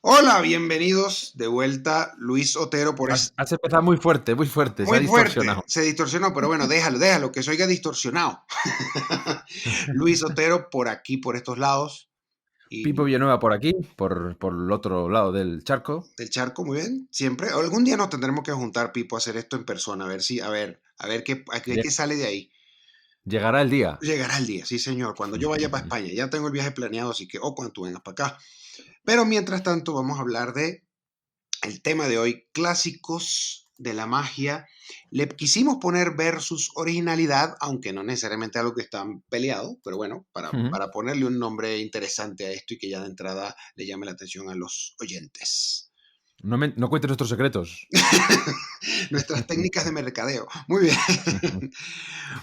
Hola, bienvenidos de vuelta, Luis Otero por Has empezado muy fuerte, se ha Muy fuerte, distorsionado. se distorsionó, pero bueno, déjalo, que se oiga distorsionado. Luis Otero por aquí, por estos lados, Pipo y Villanueva por aquí, por el otro lado del charco. del charco, muy bien, siempre. Algún día nos tendremos que juntar, Pipo, a hacer esto en persona, a ver qué Lle- sale de ahí. Llegará el día. Llegará el día, sí señor, cuando yo vaya para España, ya tengo el viaje planeado, así que, cuando tú vengas para acá. Pero mientras tanto, vamos a hablar de el tema de hoy, clásicos de la magia. Le quisimos poner versus originalidad, aunque no necesariamente algo que están peleado, pero bueno, Ujú. para ponerle un nombre interesante a esto y que ya de entrada le llame la atención a los oyentes. No cuentes nuestros secretos. Nuestras técnicas de mercadeo. Muy bien.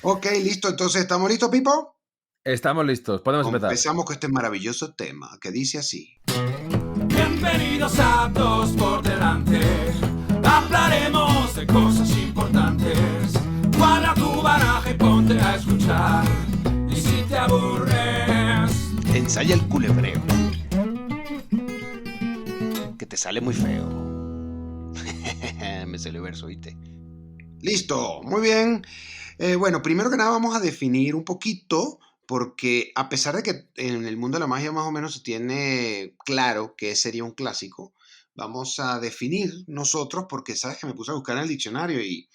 Ok, listo. Entonces, ¿estamos listos, Pipo? Estamos listos, podemos empezar. Empezamos con este maravilloso tema que dice así. Bienvenidos a Dos por Delante. Hablaremos de cosas importantes. Guarda tu baraja y ponte a escuchar. Y si te aburres, Ensaya el culebreo, que te sale muy feo. Me salió verso, ¿oíste? Listo, muy bien. Bueno, primero que nada vamos a definir un poquito, porque a pesar de que en el mundo de la magia más o menos se tiene claro qué sería un clásico, vamos a definir nosotros, porque sabes que me puse a buscar en el diccionario y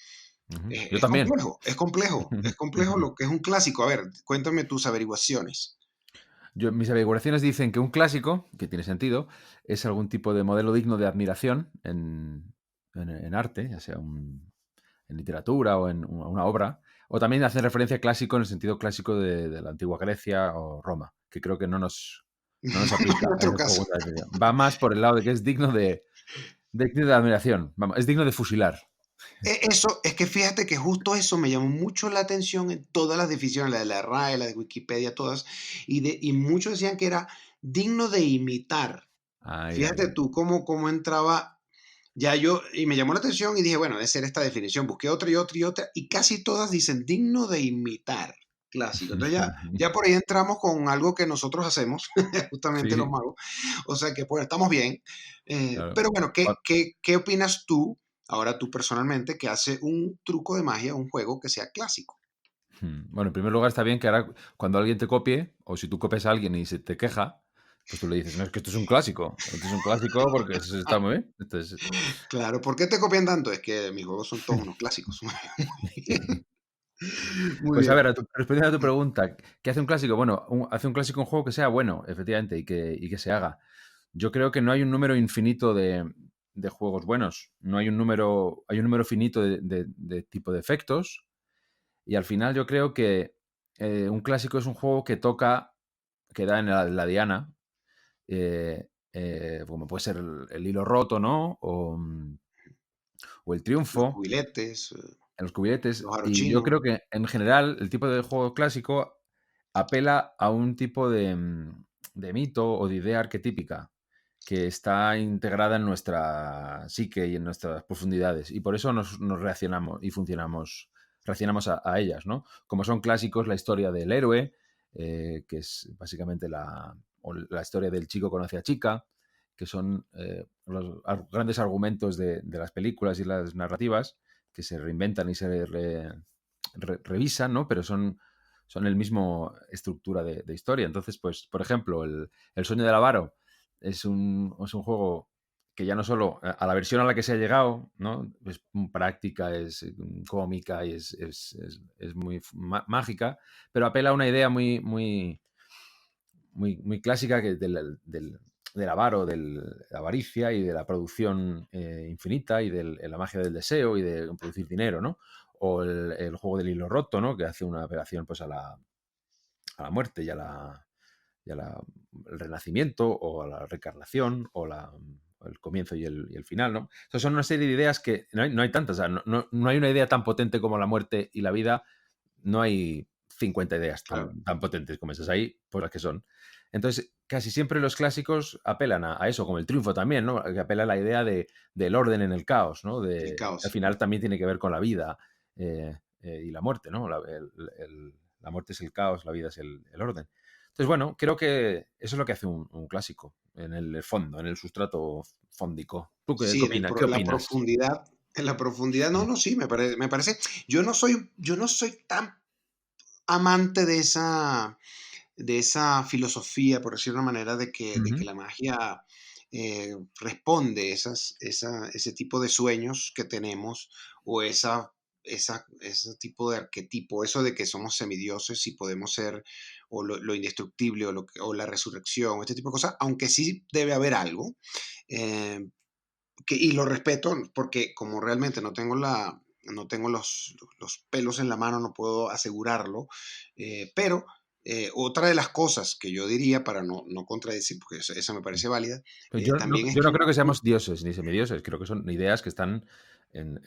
Ujú. es, Yo es también. complejo, es complejo, es complejo lo que es un clásico. A ver, cuéntame tus averiguaciones. Mis averiguaciones dicen que un clásico, que tiene sentido, es algún tipo de modelo digno de admiración en arte, ya sea en literatura o en una obra, o también hacen referencia a clásico en el sentido clásico de la antigua Grecia o Roma, que creo que no nos aplica En a nuestro esa caso. segunda definición. Va más por el lado de que es digno de admiración, vamos, es digno de fusilar. Eso, es que fíjate que justo eso me llamó mucho la atención en todas las definiciones, la de la RAE, la de Wikipedia, todas, y muchos decían que era digno de imitar. Ay, ay, Fíjate ay. tú cómo entraba, y me llamó la atención y dije, bueno, debe ser esta definición. Busqué otra y otra y otra, y casi todas dicen digno de imitar, clásico. Entonces ya por ahí entramos con algo que nosotros hacemos, justamente los Sí, magos. O sea que pues estamos bien. claro. Pero bueno, ¿qué opinas tú, ahora tú personalmente, que hace un truco de magia, un juego que sea clásico? Bueno, en primer lugar está bien que ahora cuando alguien te copie, o si tú copias a alguien y se te queja, pues tú le dices, no, es que esto es un clásico. Esto es un clásico porque eso está muy bien. Entonces, Claro, ¿por qué te copian tanto? Es que mis juegos son todos unos clásicos. Muy pues a bien. ver, respondiendo a tu pregunta, ¿qué hace un clásico? Bueno, hace un clásico un juego que sea bueno, efectivamente, y que se haga. Yo creo que no hay un número infinito de juegos buenos. No hay un número finito de tipo de efectos. Y al final yo creo que un clásico es un juego que da en la diana, como puede ser el hilo roto, ¿no? O el Los triunfo, cubiletes, en los cubiletes. los Y yo arochinos. creo que en general el tipo de juego clásico apela a un tipo de mito o de idea arquetípica que está integrada en nuestra psique y en nuestras profundidades. Y por eso nos reaccionamos y reaccionamos a ellas, ¿no? Como son clásicos la historia del héroe, que es básicamente o la historia del chico conoce a chica, que son los grandes argumentos de las películas y las narrativas que se reinventan y se revisan, ¿no? Pero son el mismo estructura de historia. Entonces, pues, por ejemplo, el sueño del avaro es un juego que ya no solo a la versión a la que se ha llegado, ¿no? Es práctica, es cómica y es muy mágica, pero apela a una idea muy, muy, muy, muy clásica del avaro, de la avaricia y de la producción infinita y de la magia del deseo y de producir dinero, ¿no? O el juego del hilo roto, ¿no? Que hace una apelación pues a la muerte el renacimiento o a la reencarnación o el comienzo y el final, ¿no? Entonces son una serie de ideas que no hay tantas, o sea, no hay una idea tan potente como la muerte y la vida, no hay 50 ideas Claro. tan potentes como esas, ahí por las que son. Entonces, casi siempre los clásicos apelan a eso, como el triunfo también, ¿no? Que apela a la idea del orden en el caos, ¿no? El Al caos. final también tiene que ver con la vida y la muerte, ¿no? La muerte es el caos, la vida es el orden. Entonces, bueno, creo que eso es lo que hace un clásico, en el fondo, en el sustrato fóndico. ¿Tú qué Sí, opinas? ¿Qué la opinas? profundidad, en la profundidad, no, Mm. no, sí, me parece, yo no soy tan amante de esa filosofía, por decirlo de una manera, de que Ujú, la magia responde ese tipo de sueños que tenemos o ese tipo de arquetipo, eso de que somos semidioses y podemos ser o lo indestructible o la resurrección, este tipo de cosas, aunque sí debe haber algo. eh, y lo respeto porque como realmente no tengo los pelos en la mano, no puedo asegurarlo, pero otra de las cosas que yo diría, para no contradecir, porque esa me mm. parece válida, Pues también es yo que no creo que seamos dioses ni semidioses, creo que son ideas que están en,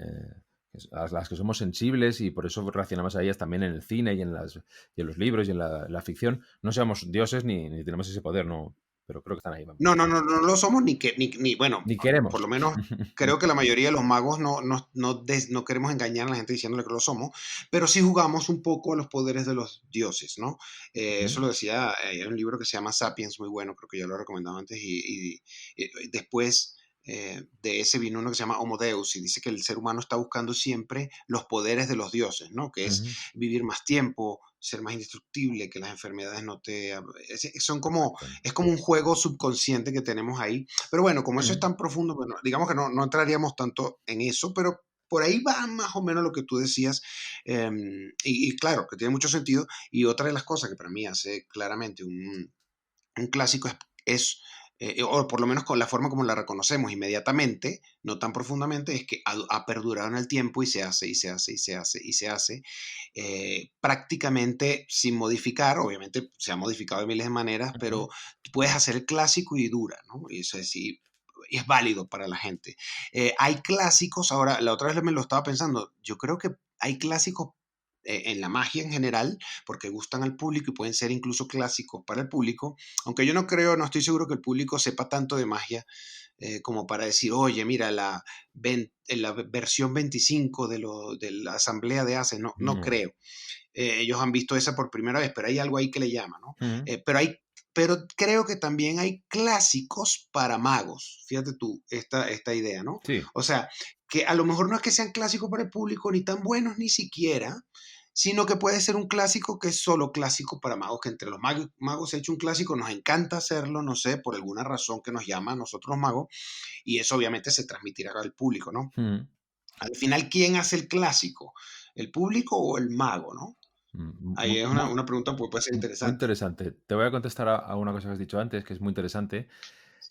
a las que somos sensibles y por eso reaccionamos a ellas también en el cine y en los libros y en la ficción. No seamos dioses ni tenemos ese poder, no, pero creo que están ahí, vamos. no lo somos bueno, Ni queremos. por lo menos creo que la mayoría de los magos no queremos engañar a la gente diciéndole que lo somos, pero sí jugamos un poco a los poderes de los dioses, ¿no? Ujú, Eso lo decía, hay un libro que se llama Sapiens, muy bueno, creo que ya lo he recomendado antes, y después de ese vino uno que se llama Homo Deus, y dice que el ser humano está buscando siempre los poderes de los dioses, ¿no? Que es ujú, vivir más tiempo, ser más indestructible, que las enfermedades no te... Son como exacto. es como un juego subconsciente que tenemos ahí. Pero bueno, como eso es Ujú, tan profundo, bueno, digamos que no entraríamos tanto en eso, pero por ahí va más o menos lo que tú decías. Y claro, que tiene mucho sentido. Y otra de las cosas que para mí hace claramente un clásico o por lo menos con la forma como la reconocemos inmediatamente, no tan profundamente, es que ha perdurado en el tiempo y se hace, y se hace, y se hace, y se hace, prácticamente sin modificar, obviamente se ha modificado de miles de maneras, ujú. pero puedes hacer el clásico y dura, ¿no? Y eso es, y es válido para la gente. Hay clásicos, ahora, la otra vez me lo estaba pensando, yo creo que hay clásicos en la magia en general, porque gustan al público y pueden ser incluso clásicos para el público, aunque yo no creo, no estoy seguro que el público sepa tanto de magia como para decir, oye, mira, la versión 25 de la asamblea de ACE, no No. creo. Ellos han visto esa por primera vez, pero hay algo ahí que le llama, ¿no? Ujú. Pero creo que también hay clásicos para magos, fíjate tú, esta idea, ¿no? Sí. O sea, que a lo mejor no es que sean clásicos para el público, ni tan buenos ni siquiera, sino que puede ser un clásico que es solo clásico para magos, que entre los magos se ha hecho un clásico, nos encanta hacerlo, no sé, por alguna razón que nos llama a nosotros los magos, y eso obviamente se transmitirá al público, ¿no? Ujú. Al final, ¿quién hace el clásico? ¿El público o el mago, no? Ahí es Muy, una pregunta que puede ser muy interesante. interesante. Te voy a contestar a una cosa que has dicho antes, que es muy interesante,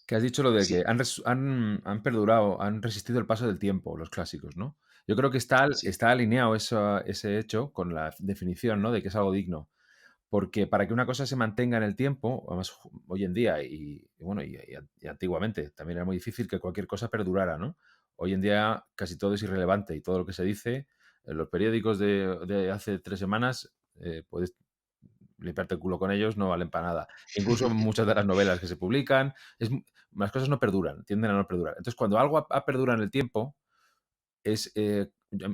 que has dicho lo de que Sí, han perdurado, han resistido el paso del tiempo, los clásicos, ¿no? Yo creo que sí. está alineado ese hecho con la definición, ¿no? De que es algo digno. Porque para que una cosa se mantenga en el tiempo, además hoy en día bueno, y antiguamente también era muy difícil que cualquier cosa perdurara, ¿no? Hoy en día casi todo es irrelevante y todo lo que se dice en los periódicos de hace 3 semanas, puedes limpiarte el culo con ellos, no valen para nada. Incluso muchas de las novelas que se publican, las cosas no perduran, tienden a no perdurar. Entonces, cuando algo ha perdurado en el tiempo, es,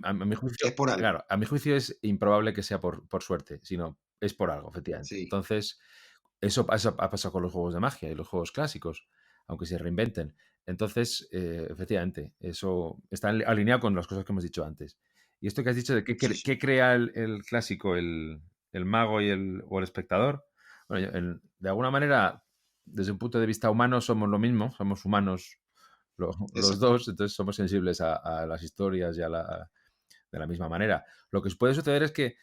a mi juicio, Es por algo. claro, a mi juicio es improbable que sea por suerte, sino es por algo, efectivamente. Sí, Entonces, ha pasado con los juegos de magia y los juegos clásicos, aunque se reinventen. Entonces, efectivamente, eso está alineado con las cosas que hemos dicho antes. Y esto que has dicho de sí, sí. qué crea el clásico, el mago o el espectador, bueno, de alguna manera, desde un punto de vista humano, somos lo mismo, somos humanos los Exacto. dos, entonces somos sensibles a las historias de la misma manera. Lo que puede suceder es que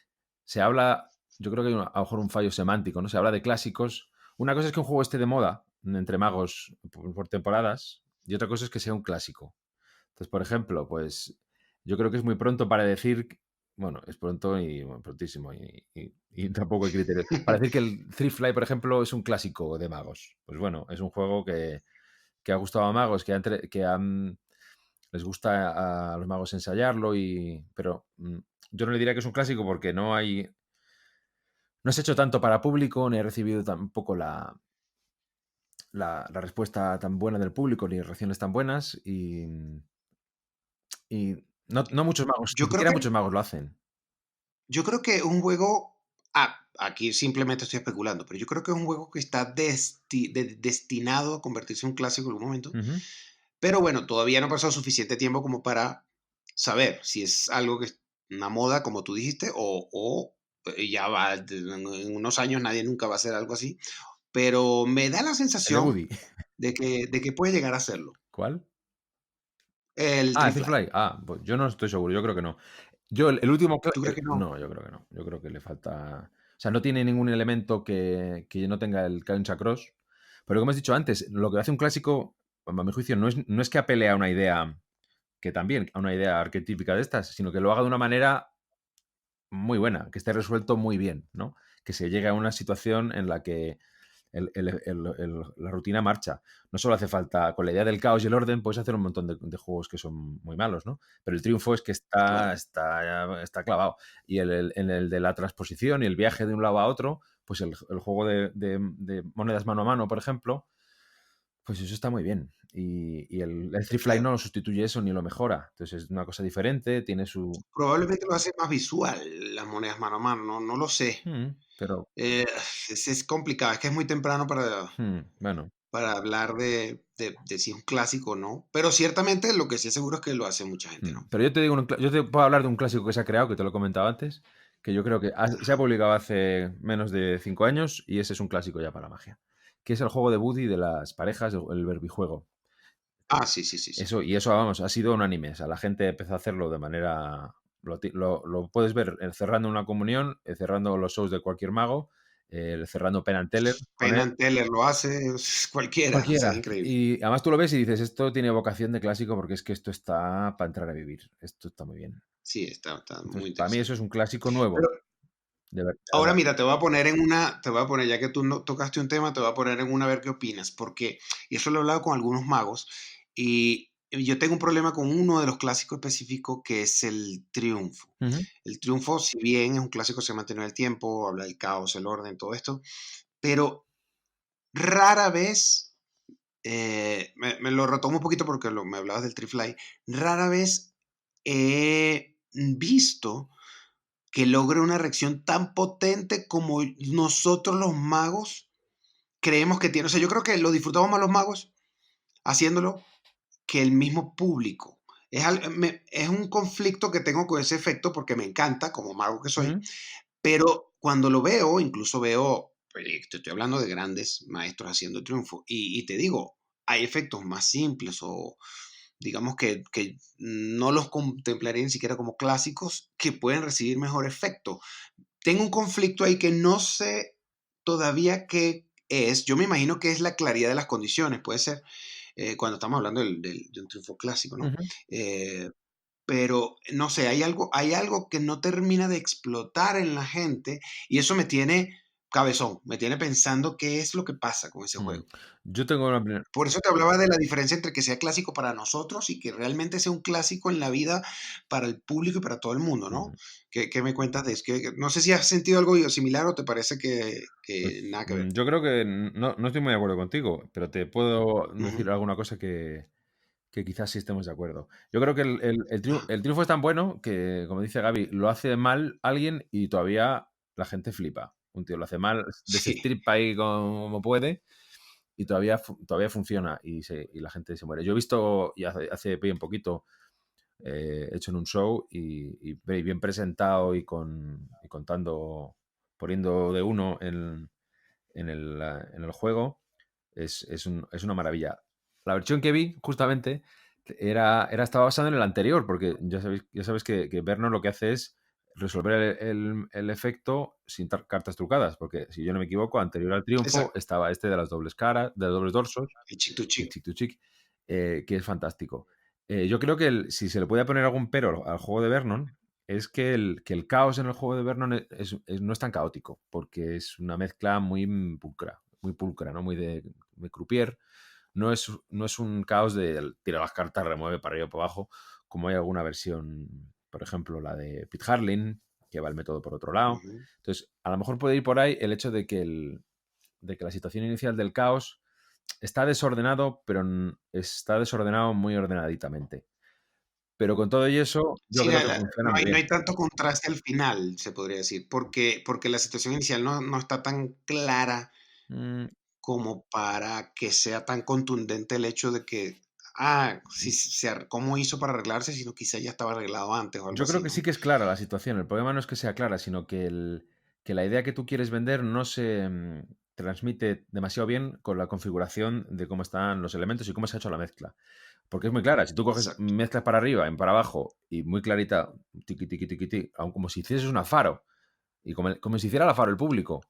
se habla, yo creo que hay a lo mejor un fallo semántico, ¿no? Se habla de clásicos. Una cosa es que un juego esté de moda entre magos por temporadas y otra cosa es que sea un clásico. Entonces, por ejemplo, pues yo creo que es muy pronto para decir, bueno, es pronto y bueno, prontísimo y tampoco hay criterio. Para decir que el Thrift Fly, por ejemplo, es un clásico de magos. Pues bueno, es un juego que ha gustado a magos, les gusta a los magos ensayarlo, pero yo no le diría que es un clásico porque no se ha hecho tanto para público, ni ha recibido tampoco la respuesta tan buena del público, ni reacciones tan buenas, y no muchos magos, ni Yo creo siquiera que, muchos magos lo hacen. yo creo que un juego aquí simplemente estoy especulando, pero yo creo que es un juego que está destinado a convertirse en un clásico en algún momento. Ujú. Pero bueno, todavía no ha pasado suficiente tiempo como para saber si es algo que es una moda, como tú dijiste, o ya va, en unos años nadie nunca va a hacer algo así. Pero me da la El de sensación Woody. de que puede llegar a hacerlo. ¿Cuál? El Ah, el Tree Thief Fly. Fly. Ah, pues yo no estoy seguro, yo creo que no. Yo el último ¿Tú crees que no? no, yo creo que no. Yo creo que le falta... O sea, no tiene ningún elemento que no tenga el Cancha Cross. Pero como has dicho antes, lo que hace un clásico, a mi juicio, no es que apele a una idea, que también, a una idea arquetípica de estas, sino que lo haga de una manera muy buena, que esté resuelto muy bien, ¿no? Que se llegue a una situación en la que la rutina marcha. No solo hace falta, con la idea del caos y el orden, puedes hacer un montón de juegos que son muy malos, ¿no? Pero el triunfo es que Claro. está clavado. Y en el de la transposición y el viaje de un lado a otro, pues el juego de monedas mano a mano, por ejemplo, pues eso está muy bien. Y el Three Fly Eh, no lo sustituye eso ni lo mejora. Entonces es una cosa diferente, tiene su... Probablemente lo hace más visual, las monedas mano a mano, no lo sé. pero, Eh, es complicado, es que es muy temprano bueno. para hablar de si es un clásico o no. Pero ciertamente lo que sí es seguro es que lo hace mucha gente, ¿no? Pero yo te digo, yo te puedo hablar de un clásico que se ha creado, que te lo he comentado antes, que yo creo que se ha Ajá. publicado hace menos de 5 años y ese es un clásico ya para la magia, que es el juego de Woody de las parejas, el verbijuego. Sí, sí, sí, sí. Eso, vamos, ha sido unánime. O sea, la gente empezó a hacerlo de manera... Lo puedes ver cerrando una comunión, cerrando los shows de cualquier mago, cerrando Penn and Teller con Penn él. and Teller lo hace, cualquiera, o sea, Cualquiera. increíble. Y además tú lo ves y dices, esto tiene vocación de clásico porque es que esto está para entrar a vivir. Esto está muy bien. Sí, está muy Entonces, para mí eso interesante. es un clásico nuevo. Pero De ahora verdad. mira, te voy a poner, ya que tú no tocaste un tema, te voy a poner en una a ver qué opinas, porque, y eso lo he hablado con algunos magos, y yo tengo un problema con uno de los clásicos específicos que es el triunfo. Ujú. El triunfo, si bien es un clásico, se mantiene en el tiempo, habla del caos, el orden, todo esto, pero rara vez, me lo retomo un poquito porque me hablabas del Trifly, rara vez he visto que logre una reacción tan potente como nosotros los magos creemos que tiene. O sea, yo creo que lo disfrutamos más los magos haciéndolo que el mismo público. Es un conflicto que tengo con ese efecto porque me encanta, como mago que soy, Ujú. pero cuando lo veo, incluso veo, te estoy hablando de grandes maestros haciendo triunfo, y te digo, hay efectos más simples o digamos que no los contemplaría ni siquiera como clásicos que pueden recibir mejor efecto. Tengo un conflicto ahí que no sé todavía qué es. Yo me imagino que es la claridad de las condiciones, puede ser, cuando estamos hablando de un triunfo clásico, ¿no? Ujú. Eh, pero no sé, hay algo que no termina de explotar en la gente y eso me tiene cabezón, me tiene pensando qué es lo que pasa con ese Mm. juego. Yo tengo una opinión. Por eso te hablaba de la diferencia entre que sea clásico para nosotros y que realmente sea un clásico en la vida para el público y para todo el mundo, ¿no? Mm. ¿Qué me cuentas de eso? No sé si has sentido algo similar o te parece que Pues nada que ver. yo creo que no estoy muy de acuerdo contigo, pero te puedo Ujú. decir alguna cosa que quizás sí estemos de acuerdo. Yo creo que Ajá. el triunfo es tan bueno que, como dice Gaby, lo hace mal alguien y todavía la gente flipa. Un tío lo hace mal, Sí, desestripa ahí como puede y todavía funciona y la gente se muere. Yo he visto, y hace bien poquito, hecho en un show y bien presentado y contando, poniendo de uno en el juego, es una maravilla. La versión que vi, justamente, estaba basada en el anterior, porque ya sabes que Vernon lo que hace es resolver el efecto sin cartas trucadas, porque si yo no me equivoco, anterior al triunfo exacto. estaba este de las dobles caras, de los dobles dorsos, El chick to el chick. chick to chick, que es fantástico. Yo creo que si se le puede poner algún pero al juego de Vernon, es que el caos en el juego de Vernon no es tan caótico, porque es una mezcla muy pulcra, ¿no? Muy croupier. No es un caos de tira las cartas, remueve para arriba o para abajo, como hay alguna versión, por ejemplo, la de Pete Harling, que va el método por otro lado. Ujú. Entonces, a lo mejor puede ir por ahí el hecho de que la situación inicial del caos está desordenado, pero está desordenado muy ordenaditamente. Pero con todo y eso, yo Sí, creo que funciona muy no bien. hay tanto contraste al final, se podría decir, porque la situación inicial no está tan clara Mm, como para que sea tan contundente el hecho de que, sí, cómo hizo para arreglarse, sino quizá ya estaba arreglado antes o algo yo creo así, que sí ¿no? que es clara la situación. El problema no es que sea clara, sino que que la idea que tú quieres vender no se transmite demasiado bien con la configuración de cómo están los elementos y cómo se ha hecho la mezcla. Porque es muy clara. Si tú coges Exacto, mezclas para arriba y para abajo y muy clarita, tiqui, tiqui, tiqui, tiqui, aun como si hicieses una faro y como si hiciera la faro el público,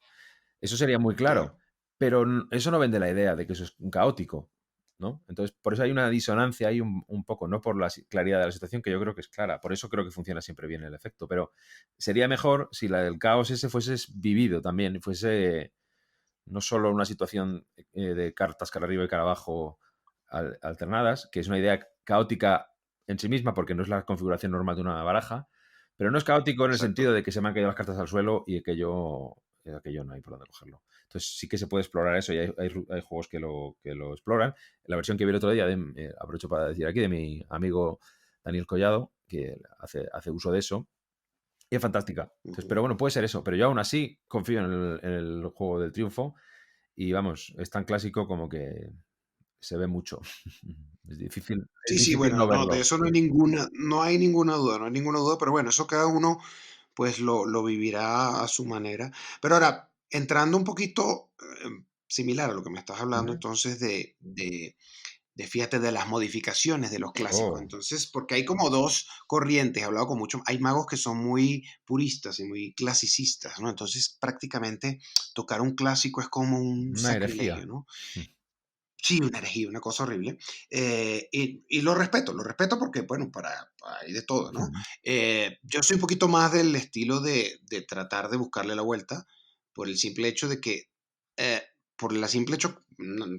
eso sería muy claro. claro. Pero eso no vende la idea de que eso es caótico, ¿no? Entonces, por eso hay una disonancia ahí un poco, no por la claridad de la situación, que yo creo que es clara. Por eso creo que funciona siempre bien el efecto. Pero sería mejor si el caos ese fuese vivido también, fuese no solo una situación de cartas cara arriba y cara abajo alternadas, que es una idea caótica en sí misma porque no es la configuración normal de una baraja, pero no es caótico en el Exacto. sentido de que se me han caído las cartas al suelo y aquello no hay por dónde cogerlo. Entonces sí que se puede explorar eso y hay juegos que lo exploran. La versión que vi el otro día, aprovecho para decir aquí, de mi amigo Daniel Collado, que hace uso de eso, y es fantástica. Entonces, Ujú. pero bueno, puede ser eso. Pero yo aún así confío en el juego del triunfo y vamos, es tan clásico como que se ve mucho. Es Sí, sí, difícil bueno, no no, de verlo. eso no hay ninguna duda, no hay ninguna duda, pero bueno, eso cada uno pues lo vivirá a su manera. Pero ahora, entrando un poquito similar a lo que me estás hablando, Ujú. entonces fíjate, de las modificaciones de los clásicos. Oh, Entonces, porque hay como dos corrientes, he hablado con muchos, hay magos que son muy puristas y muy clasicistas, ¿no? Entonces, prácticamente tocar un clásico es como un una herejía. sacrilegio, ¿no? Mm. Sí, una herejía, una cosa horrible. Y lo respeto porque, bueno, hay de todo, ¿no? Mm. Yo soy un poquito más del estilo de tratar de buscarle la vuelta por el simple hecho de que, eh, por el simple hecho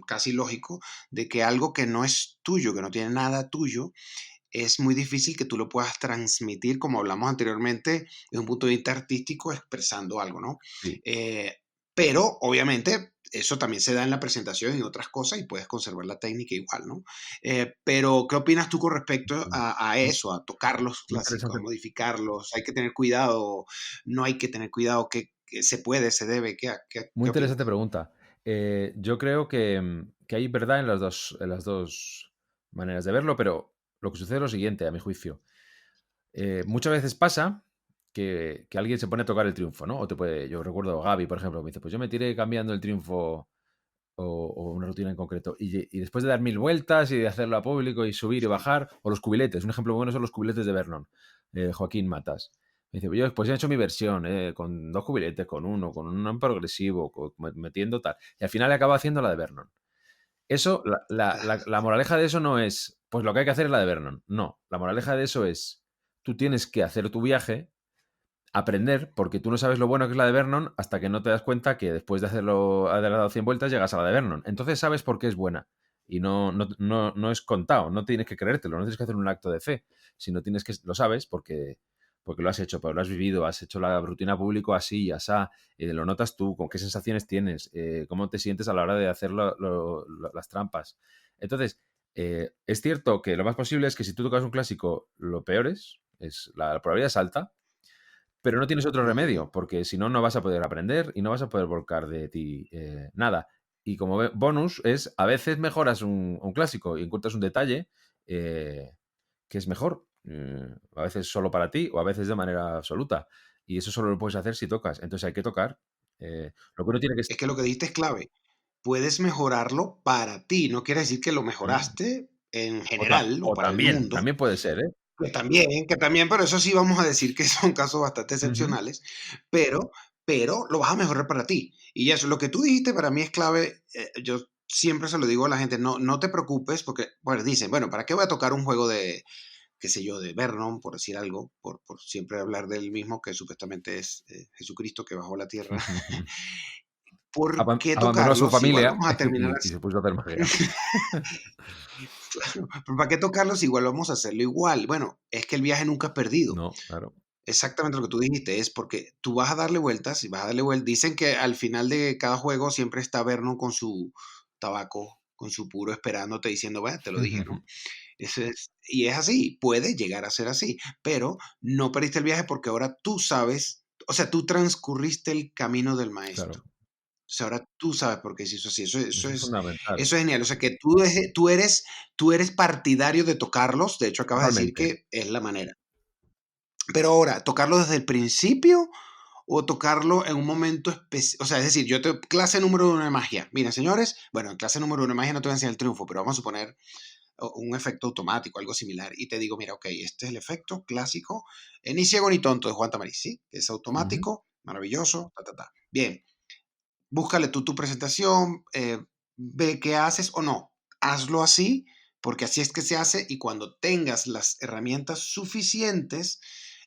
casi lógico, de que algo que no es tuyo, que no tiene nada tuyo, es muy difícil que tú lo puedas transmitir, como hablamos anteriormente, desde un punto de vista artístico, expresando algo, ¿no? Sí. Eh, pero, obviamente, eso también se da en la presentación y otras cosas y puedes conservar la técnica igual, ¿no? Pero, ¿qué opinas tú con respecto Mm. a eso, a tocar los Muy clásicos, a interesante, modificarlos? ¿Hay que tener cuidado? ¿No hay que tener cuidado? ¿Qué se puede, se debe? muy ¿Qué interesante opinas? pregunta. Yo creo que hay verdad en las dos maneras de verlo, pero lo que sucede es lo siguiente, a mi juicio. Muchas veces pasa que alguien se pone a tocar el triunfo, ¿no? Yo recuerdo a Gaby, por ejemplo, me dice, pues yo me tiré cambiando el triunfo o una rutina en concreto. Y después de dar 1000 vueltas y de hacerlo a público y subir y Sí, bajar, o los cubiletes, un ejemplo bueno son los cubiletes de Vernon, Joaquín Matas. Me dice, yo pues he hecho mi versión, con 2 cubiletes, con uno, con un progresivo, metiendo tal. Y al final acaba haciendo la de Vernon. Eso, claro, la moraleja de eso no es, pues lo que hay que hacer es la de Vernon. No, la moraleja de eso es, tú tienes que hacer tu viaje, aprender, porque tú no sabes lo bueno que es la de Vernon hasta que no te das cuenta que después de haber dado 100 vueltas llegas a la de Vernon. Entonces sabes por qué es buena. Y no es contado, no tienes que creértelo, no tienes que hacer un acto de fe, sino lo sabes porque lo has hecho, porque lo has vivido, has hecho la rutina público así, asá, lo notas tú, con qué sensaciones tienes, cómo te sientes a la hora de hacer las trampas. Entonces, es cierto que lo más posible es que si tú tocas un clásico, lo peor la probabilidad es alta, pero no tienes otro ujú. remedio, porque si no, no vas a poder aprender y no vas a poder volcar de ti nada. Y como bonus es, a veces mejoras un clásico y encuentras un detalle que es mejor. A veces solo para ti o a veces de manera absoluta. Y eso solo lo puedes hacer si tocas. Entonces hay que tocar. Lo que uno tiene que... Es que lo que dijiste es clave. Puedes mejorarlo para ti, no quiere decir que lo Mm. mejoraste en general o O para el también, mundo, también puede ser, ¿eh? que también, pero eso sí vamos a decir que son casos bastante Ujú. excepcionales, pero lo vas a mejorar para ti. Y eso, lo que tú dijiste para mí es clave, yo siempre se lo digo a la gente, no te preocupes, porque, bueno, dicen, bueno, ¿para qué voy a tocar un juego de, qué sé yo, de Vernon, por decir algo, por siempre hablar del mismo, que supuestamente es Jesucristo que bajó a la tierra? ¿Por qué Abandonó a su tocarlo si igual familia vamos a terminar y se puso a hacer magia. Claro, pero ¿para qué tocarlos si igual vamos a hacerlo igual? Bueno, es que el viaje nunca es perdido. No, claro. Exactamente lo que tú dijiste, es porque tú vas a darle vueltas y vas a darle vueltas. Dicen que al final de cada juego siempre está Vernon con su tabaco, con su puro esperándote diciendo, bueno, te lo dije, ¿no? Y es así, puede llegar a ser así, pero no perdiste el viaje porque ahora tú sabes, o sea, tú transcurriste el camino del Claro, maestro. O sea, ahora tú sabes por qué se hizo así. eso es fundamental. Eso es genial. O sea, que tú eres partidario de tocarlos. De hecho, acabas de decir Totalmente. que es la manera. Pero ahora, ¿tocarlo desde el principio o tocarlo en un momento específico? O sea, es decir, clase número 1 de magia. Mira, señores, bueno, en clase número 1 de magia no te voy a enseñar el triunfo, pero vamos a suponer un efecto automático, algo similar, y te digo, mira, ok, este es el efecto clásico, ni ciego ni tonto de Juan Tamariz, ¿sí? Es Ujú. automático, maravilloso, ta, ta, ta. Bien, búscale tú tu presentación, ve qué haces o no. Hazlo así, porque así es que se hace y cuando tengas las herramientas suficientes,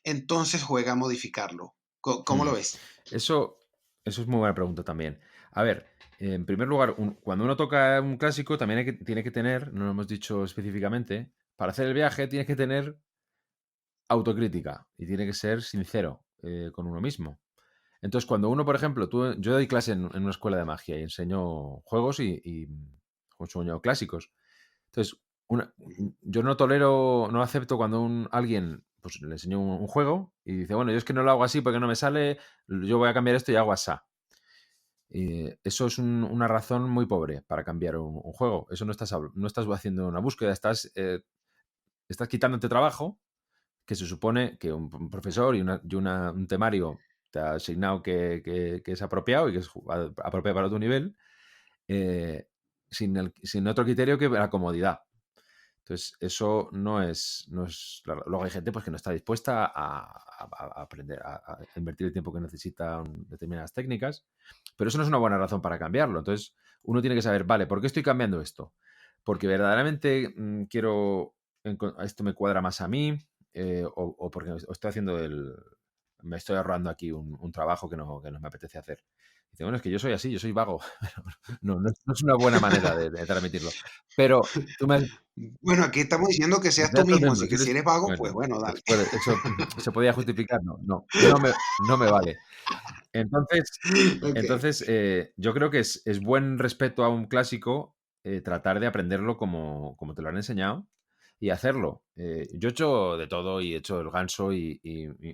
entonces juega a modificarlo. ¿Cómo Mm. lo ves? Eso, eso es muy buena pregunta también. A ver, en primer lugar, cuando uno toca un clásico, también tiene que tener, no lo hemos dicho específicamente, para hacer el viaje tienes que tener autocrítica y tiene que ser sincero con uno mismo. Entonces, cuando uno, por ejemplo, yo doy clase en una escuela de magia y enseño juegos y enseño clásicos. Entonces, Ujú. yo no tolero, no acepto cuando alguien pues, le enseño un juego y dice, bueno, yo es que no lo hago así porque no me sale, yo voy a cambiar esto y hago así. Eso es una razón muy pobre para cambiar un juego. Eso no estás haciendo una búsqueda, estás quitándote trabajo que se supone que un profesor un temario te ha asignado que es apropiado y que es apropiado para tu nivel, eh, sin otro criterio que la comodidad. Entonces, eso luego hay gente pues, que no está dispuesta a aprender, a invertir el tiempo que necesita en determinadas técnicas, pero eso no es una buena razón para cambiarlo. Entonces, uno tiene que saber, vale, ¿por qué estoy cambiando esto? Porque verdaderamente quiero, esto me cuadra más a mí, o porque estoy me estoy ahorrando aquí un trabajo que no me apetece hacer. Dice, bueno, es que yo soy así, yo soy vago. No es una buena manera de transmitirlo. Pero tú me has Bueno, aquí estamos diciendo que seas ya tú estás mismo, viendo, así que si eres vago, pues bueno, bueno, pues dale. eso se podía justificar, no me vale. Entonces Ok. yo creo que es buen respeto a un clásico, tratar de aprenderlo como te lo han enseñado y hacerlo. Yo he hecho de todo y he hecho el ganso y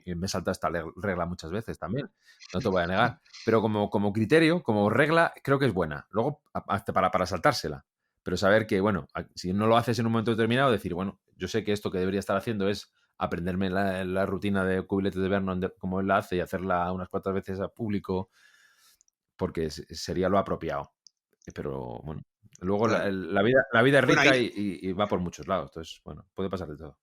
me salta esta regla muchas veces también, no te voy a negar. Pero como criterio, como regla, creo que es buena. Luego, hasta para saltársela. Pero saber que, bueno, si no lo haces en un momento determinado, decir, bueno, yo sé que esto que debería estar haciendo es aprenderme la rutina de cubilete de Vernon como él la hace y hacerla unas cuantas veces a público, porque sería lo apropiado. Pero bueno, luego Claro. la vida es Bueno, rica y va por muchos lados. Entonces, bueno, puede pasar de todo.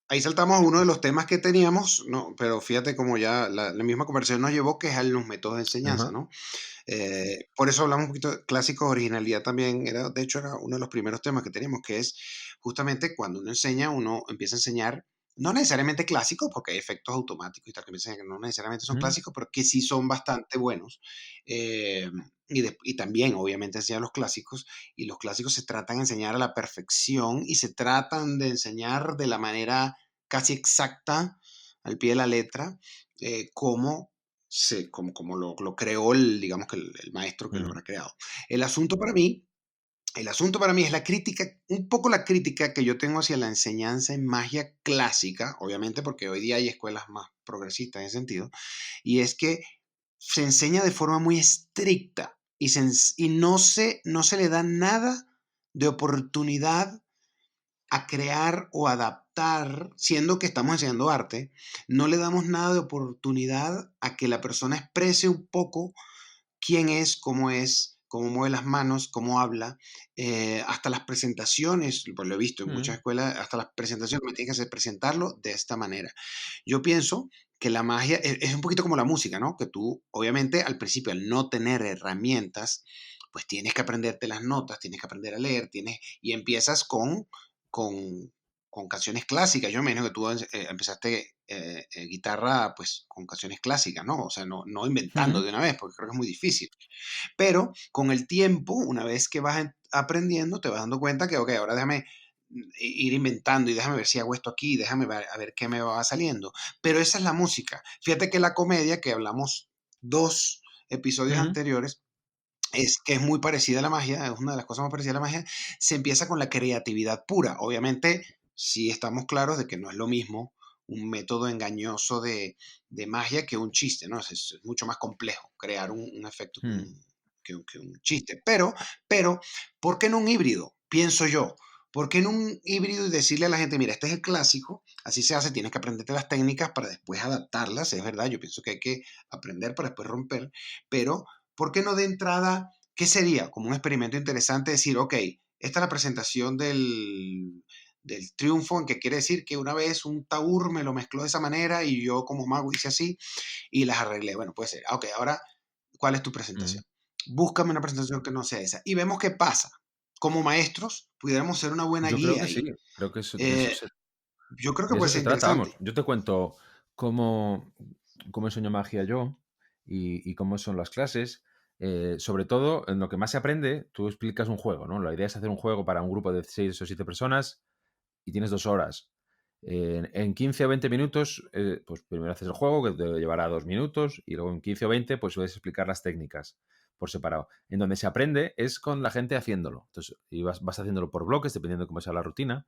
ahí saltamos a uno de los temas que teníamos, ¿no? Pero fíjate cómo ya la misma conversación nos llevó, que es a los métodos de enseñanza, Ajá. ¿no? Por eso hablamos un poquito de clásicos, originalidad también, de hecho era uno de los primeros temas que teníamos, que es justamente cuando uno enseña, uno empieza a enseñar, no necesariamente clásicos, porque hay efectos automáticos y tal, que me enseñan que no necesariamente son Ujú. clásicos, pero que sí son bastante buenos. Eh, y también, obviamente, enseñar los clásicos, y los clásicos se tratan de enseñar a la perfección y se tratan de enseñar de la manera casi exacta, al pie de la letra, cómo como lo creó digamos que el maestro que lo Ujú. habrá creado. El asunto para mí, el asunto para mí es la crítica, un poco la crítica que yo tengo hacia la enseñanza en magia clásica, obviamente porque hoy día hay escuelas más progresistas en ese sentido, y es que se enseña de forma muy estricta y no se le da nada de oportunidad a crear o adaptar, siendo que estamos enseñando arte, no le damos nada de oportunidad a que la persona exprese un poco quién es, cómo mueve las manos, cómo habla, hasta las presentaciones, pues lo he visto en muchas Ujú. escuelas, hasta las presentaciones me tienen que hacer presentarlo de esta manera. Yo pienso que la magia es un poquito como la música, ¿no? Que tú, obviamente, al principio, al no tener herramientas, pues tienes que aprenderte las notas, tienes que aprender a leer, y empiezas con, con canciones clásicas. Yo me imagino que tú empezaste guitarra pues con canciones clásicas, ¿no? O sea, no inventando Ujú. de una vez, porque creo que es muy difícil. Pero con el tiempo, una vez que vas aprendiendo, te vas dando cuenta que, ok, ahora déjame ir inventando y déjame ver si hago esto aquí, déjame ver, a ver qué me va saliendo. Pero esa es la música. Fíjate que la comedia, que hablamos 2 episodios Ujú. anteriores, es que es muy parecida a la magia, es una de las cosas más parecidas a la magia, se empieza con la creatividad pura. Obviamente, sí estamos claros de que no es lo mismo un método engañoso de magia que un chiste, ¿no? Es mucho más complejo crear un efecto Hmm. que un chiste. Pero, ¿por qué no un híbrido? Pienso yo. ¿Por qué no un híbrido y decirle a la gente, mira, este es el clásico, así se hace, tienes que aprenderte las técnicas para después adaptarlas, es verdad, yo pienso que hay que aprender para después romper, pero ¿por qué no de entrada, qué sería? Como un experimento interesante decir, ok, esta es la presentación del triunfo, en que quiere decir que una vez un taur me lo mezcló de esa manera y yo como mago hice así y las arreglé. Bueno, puede ser. Ok, ahora, ¿cuál es tu Mm. presentación? Búscame una presentación que no sea esa. Y vemos qué pasa. Como maestros, pudiéramos ser una buena Yo creo guía que sí, ahí. creo que eso, Eh, yo creo que de puede eso ser se trata, vamos. interesante. Yo te cuento cómo enseño magia yo y cómo son las clases. Sobre todo, en lo que más se aprende, tú explicas un juego, ¿no? La idea es hacer un juego para un grupo de 6 o 7 personas y tienes 2 horas. En 15 o 20 minutos, pues primero haces el juego, que te llevará 2 minutos, y luego en 15 o 20, pues puedes explicar las técnicas por separado. En donde se aprende es con la gente haciéndolo. Entonces, y vas haciéndolo por bloques, dependiendo de cómo sea la rutina.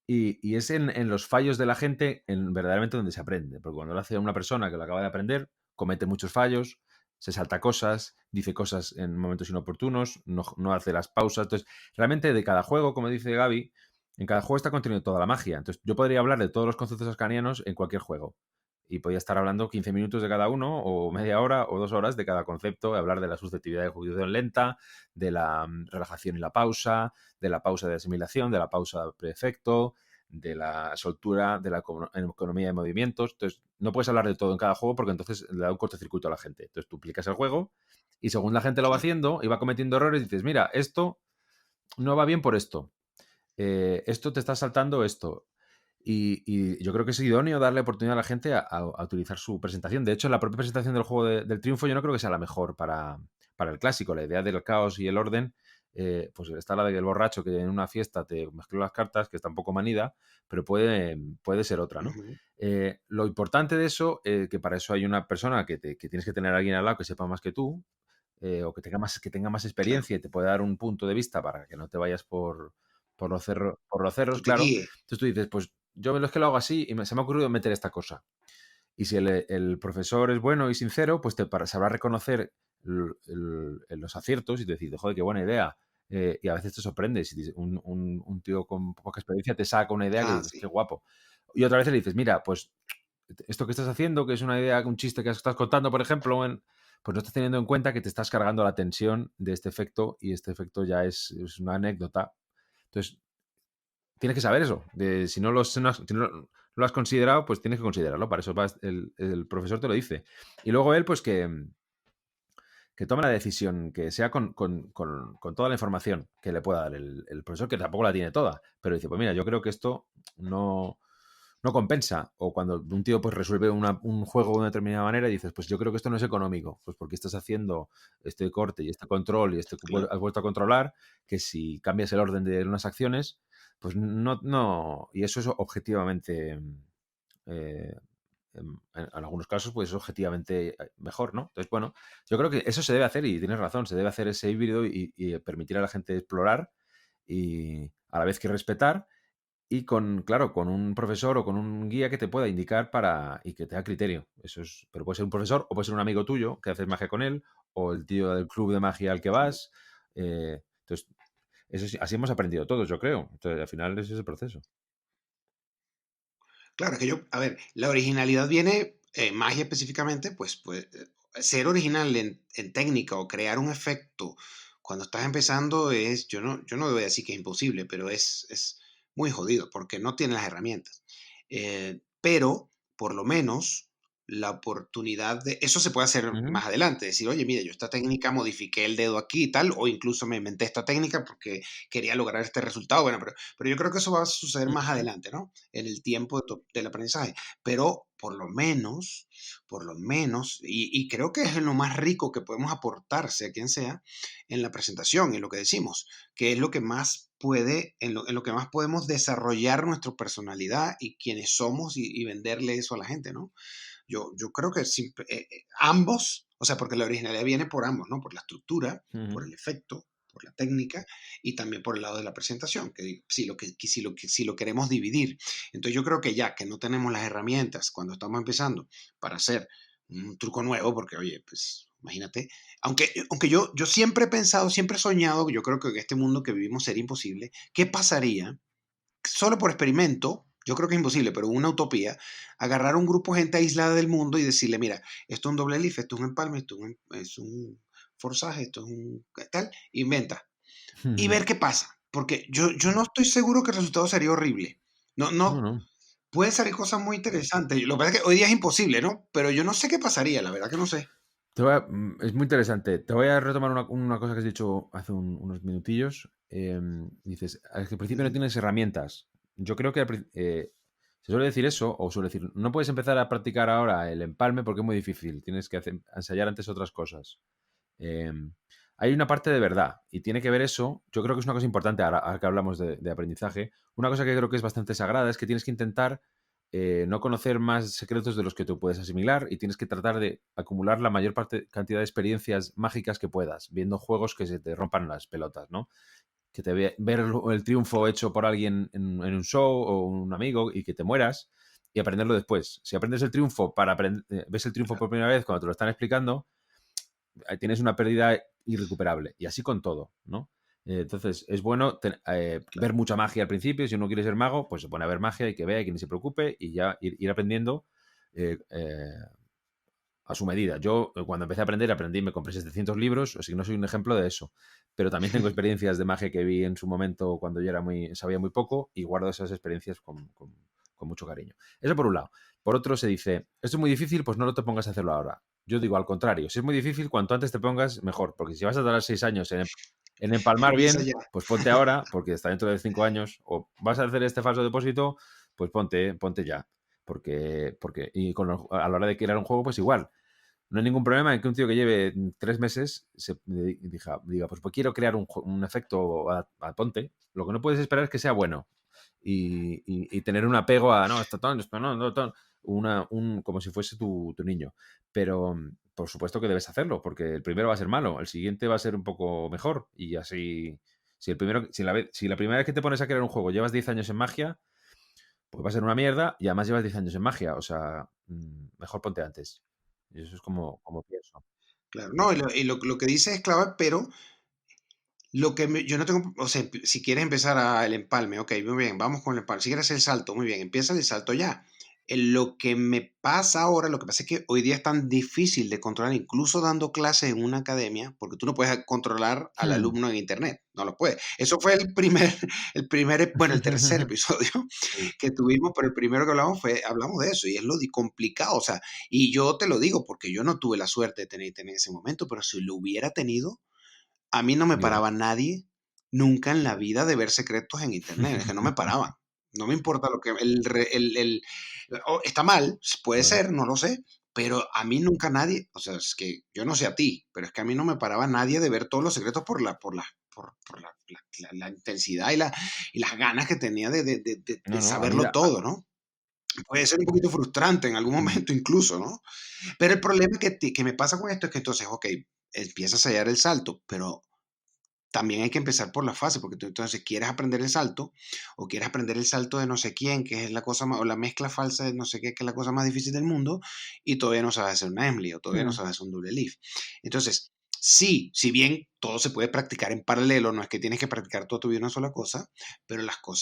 Y es en los fallos de la gente verdaderamente donde se aprende. Porque cuando lo hace una persona que lo acaba de aprender, comete muchos fallos, se salta cosas, dice cosas en momentos inoportunos, no hace las pausas. Entonces, realmente de cada juego, como dice Gaby, en cada juego está contenido toda la magia. Entonces, yo podría hablar de todos los conceptos ascanianos en cualquier juego. Y podría estar hablando 15 minutos de cada uno, o media hora, o 2 horas de cada concepto, hablar de la susceptibilidad de ejecución lenta, de la relajación y la pausa, de la pausa de asimilación, de la pausa de preefecto, de la soltura, de la economía de movimientos. Entonces, no puedes hablar de todo en cada juego porque entonces le da un cortocircuito a la gente. Entonces, tú aplicas el juego y según la gente lo va Claro. haciendo y va cometiendo errores, dices, mira, esto no va bien por esto. Esto te está saltando esto. Y yo creo que es idóneo darle oportunidad a la gente a utilizar su presentación. De hecho, la propia presentación del juego del triunfo yo no creo que sea la mejor para el clásico. La idea del caos y el orden, pues está la del borracho que en una fiesta te mezcló las cartas, que está un poco manida, pero puede ser otra, ¿no? Ujú. Lo importante de eso, que para eso hay una persona que tienes que tener a alguien al lado que sepa más que tú, o que tenga más Claro. experiencia y te puede dar un punto de vista para que no te vayas por los cerros, Que te claro. guíe. Entonces tú dices, pues yo es que lo hago así y se me ha ocurrido meter esta cosa. Y si el profesor es bueno y sincero, pues sabrá reconocer los aciertos y te dice, joder, qué buena idea. Y a veces te sorprende. Si un tío con poca experiencia te saca una idea que Ah, dices, sí. qué guapo. Y otra vez le dices, mira, pues esto que estás haciendo, que es una idea, un chiste que estás contando, por ejemplo, pues no estás teniendo en cuenta que te estás cargando la tensión de este efecto y este efecto ya es una anécdota. Entonces, tienes que saber eso. Si no lo has considerado, pues tienes que considerarlo. Para eso el profesor te lo dice. Y luego él, pues que tome la decisión, que sea con toda la información que le pueda dar el profesor, que tampoco la tiene toda. Pero dice, pues mira, yo creo que esto no compensa. O cuando un tío pues resuelve un juego de una determinada manera y dices, pues yo creo que esto no es económico, pues porque estás haciendo este corte y este control y Claro. has vuelto a controlar, que si cambias el orden de unas acciones, pues no, y eso es objetivamente, eh, en algunos casos, pues es objetivamente mejor, ¿no? Entonces, bueno, yo creo que eso se debe hacer y tienes razón, se debe hacer ese híbrido y permitir a la gente explorar y a la vez que respetar y claro, con un profesor o con un guía que te pueda indicar y que te da criterio. Pero puede ser un profesor o puede ser un amigo tuyo que haces magia con él o el tío del club de magia al que Claro. vas. Entonces, así hemos aprendido todos, yo creo. Entonces, al final ese es el proceso. Claro, es que a ver, la originalidad viene, magia específicamente, pues ser original en técnica o crear un efecto cuando estás empezando yo no voy a decir que es imposible, pero es muy jodido porque no tienes las herramientas. Pero por lo menos la oportunidad eso se puede hacer Ujú, más adelante, decir, oye, mire, yo esta técnica modifiqué el dedo aquí y tal, o incluso me inventé esta técnica porque quería lograr este resultado. Bueno, pero yo creo que eso va a suceder más ujú. adelante, ¿no? En el tiempo del aprendizaje. Pero por lo menos, y creo que es lo más rico que podemos aportar, sea quien sea, en la presentación, en lo que decimos, que es lo que más en lo que más podemos desarrollar nuestra personalidad y quiénes somos y venderle eso a la gente, ¿no? Yo creo que ambos O sea, porque la originalidad viene por ambos, ¿no? Por la estructura, por Ujú. el efecto, por la técnica y también por el lado de la presentación, que si lo queremos dividir. Entonces yo creo que ya que no tenemos las herramientas cuando estamos empezando para hacer un truco nuevo, porque oye, pues imagínate, aunque yo siempre he pensado, siempre he soñado, yo creo que en este mundo que vivimos sería imposible, ¿qué pasaría solo por experimento? Yo creo que es imposible, pero una utopía, agarrar un grupo de gente aislada del mundo y decirle, mira, esto es un doble leaf, esto es un empalme, es un forzaje, esto es un tal, inventa. Y ver qué pasa. Porque yo no estoy seguro que el resultado sería horrible. No, No, no, no. pueden salir cosas muy interesantes. Lo que pasa es que hoy día es imposible, ¿no? Pero yo no sé qué pasaría, la verdad que no sé. Es muy interesante. Te voy a retomar una cosa que has dicho hace unos minutillos. Dices, al que al principio no Ujú. tienes herramientas. Yo creo que se suele decir eso, o suele decir, no puedes empezar a practicar ahora el empalme porque es muy difícil. Tienes que ensayar antes otras cosas. Hay una parte de verdad y tiene que ver eso. Yo creo que es una cosa importante ahora que hablamos de aprendizaje. Una cosa que creo que es bastante sagrada es que tienes que intentar no conocer más secretos de los que tú puedes asimilar y tienes que tratar de acumular la mayor cantidad de experiencias mágicas que puedas, viendo juegos que se te rompan las pelotas, ¿no? Que ver el triunfo hecho por alguien en un show o un amigo y que te mueras y aprenderlo después. Si aprendes el triunfo ves el triunfo por primera vez cuando te lo están explicando, tienes una pérdida irrecuperable. Y así con todo, ¿no? Entonces, es bueno ver Claro. mucha magia al principio. Si uno quiere ser mago, pues se pone a ver magia y que vea y que ni se preocupe y ya ir aprendiendo eh, eh, a su medida. Yo, cuando empecé a aprender, me compré 700 libros, así que no soy un ejemplo de eso. Pero también tengo experiencias de magia que vi en su momento cuando yo sabía muy poco y guardo esas experiencias con mucho cariño. Eso por un lado. Por otro se dice, esto es muy difícil, pues no te pongas a hacerlo ahora. Yo digo al contrario, si es muy difícil, cuanto antes te pongas, mejor. Porque si vas a tardar 6 años en empalmar Empieza bien, ya. pues ponte ahora, porque está dentro de 5 años. O vas a hacer este falso depósito, pues ponte ya. Y a la hora de crear un juego, pues igual. No hay ningún problema en que un tío que lleve 3 meses diga, pues quiero crear un efecto a ponte. Lo que no puedes esperar es que sea bueno y tener un apego a, no, esto no, no, como si fuese tu niño. Pero por supuesto que debes hacerlo, porque el primero va a ser malo, el siguiente va a ser un poco mejor y así. Si la primera vez que te pones a crear un juego llevas 10 años en magia, pues va a ser una mierda y además llevas 10 años en magia. O sea, mejor ponte antes. Y eso es como pienso. Claro. No, lo que dice es clave, pero yo no tengo, o sea, si quieres empezar el empalme, ok, muy bien, vamos con el empalme. Si quieres hacer el salto, muy bien, empieza el salto ya. Lo que me pasa ahora, lo que pasa es que hoy día es tan difícil de controlar, incluso dando clases en una academia, porque tú no puedes controlar al Hmm. alumno en internet, no lo puedes. Eso fue bueno, el tercer episodio Sí. que tuvimos, pero el primero que hablamos de eso, y es complicado, o sea, y yo te lo digo porque yo no tuve la suerte de tener en ese momento, pero si lo hubiera tenido, a mí no me Ya. paraba nadie nunca en la vida de ver secretos en internet, es que no me paraban. No me importa lo que está mal, puede Claro. ser, no lo sé, pero a mí nunca nadie, o sea, es que yo no sé a ti, pero es que a mí no me paraba nadie de ver todos los secretos por la intensidad y las ganas que tenía de No, no, a mí saberlo todo, ¿no? Puede ser un poquito frustrante en algún mm, momento incluso, ¿no? Pero el problema que me pasa con esto es que entonces, ok, empiezas a hallar el salto, pero también hay que empezar por la fase, porque tú entonces quieres aprender el salto, o quieres aprender el salto de no sé quién, que es la cosa más, o la mezcla falsa de no sé qué, que es la cosa más difícil del mundo, y todavía no sabes hacer una Emily, o todavía no mm, sabes hacer un double leaf. Entonces, sí, si bien todo se puede practicar en paralelo, no es que tienes que practicar toda tu vida una sola cosa,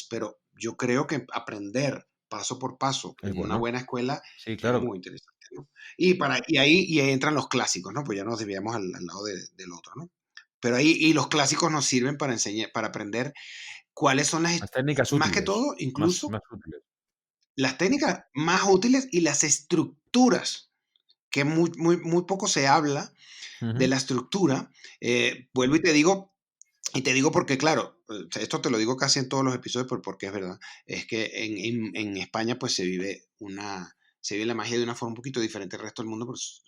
pero yo creo que aprender paso por paso es en una bueno. buena escuela Sí, es claro. muy interesante, ¿no? Y ahí entran los clásicos, ¿no? Pues ya nos desviamos al lado del otro, ¿no? Pero ahí, y los clásicos nos sirven para enseñar, para aprender cuáles son Las técnicas más que útiles. todo, Más, incluso más útiles. las técnicas más útiles y las estructuras, que muy poco se habla de Ujú. la estructura. Vuelvo y te digo porque, claro, esto te lo digo casi en todos los episodios porque es verdad, es que en España pues se vive la magia de una forma un poquito diferente al resto del mundo, pues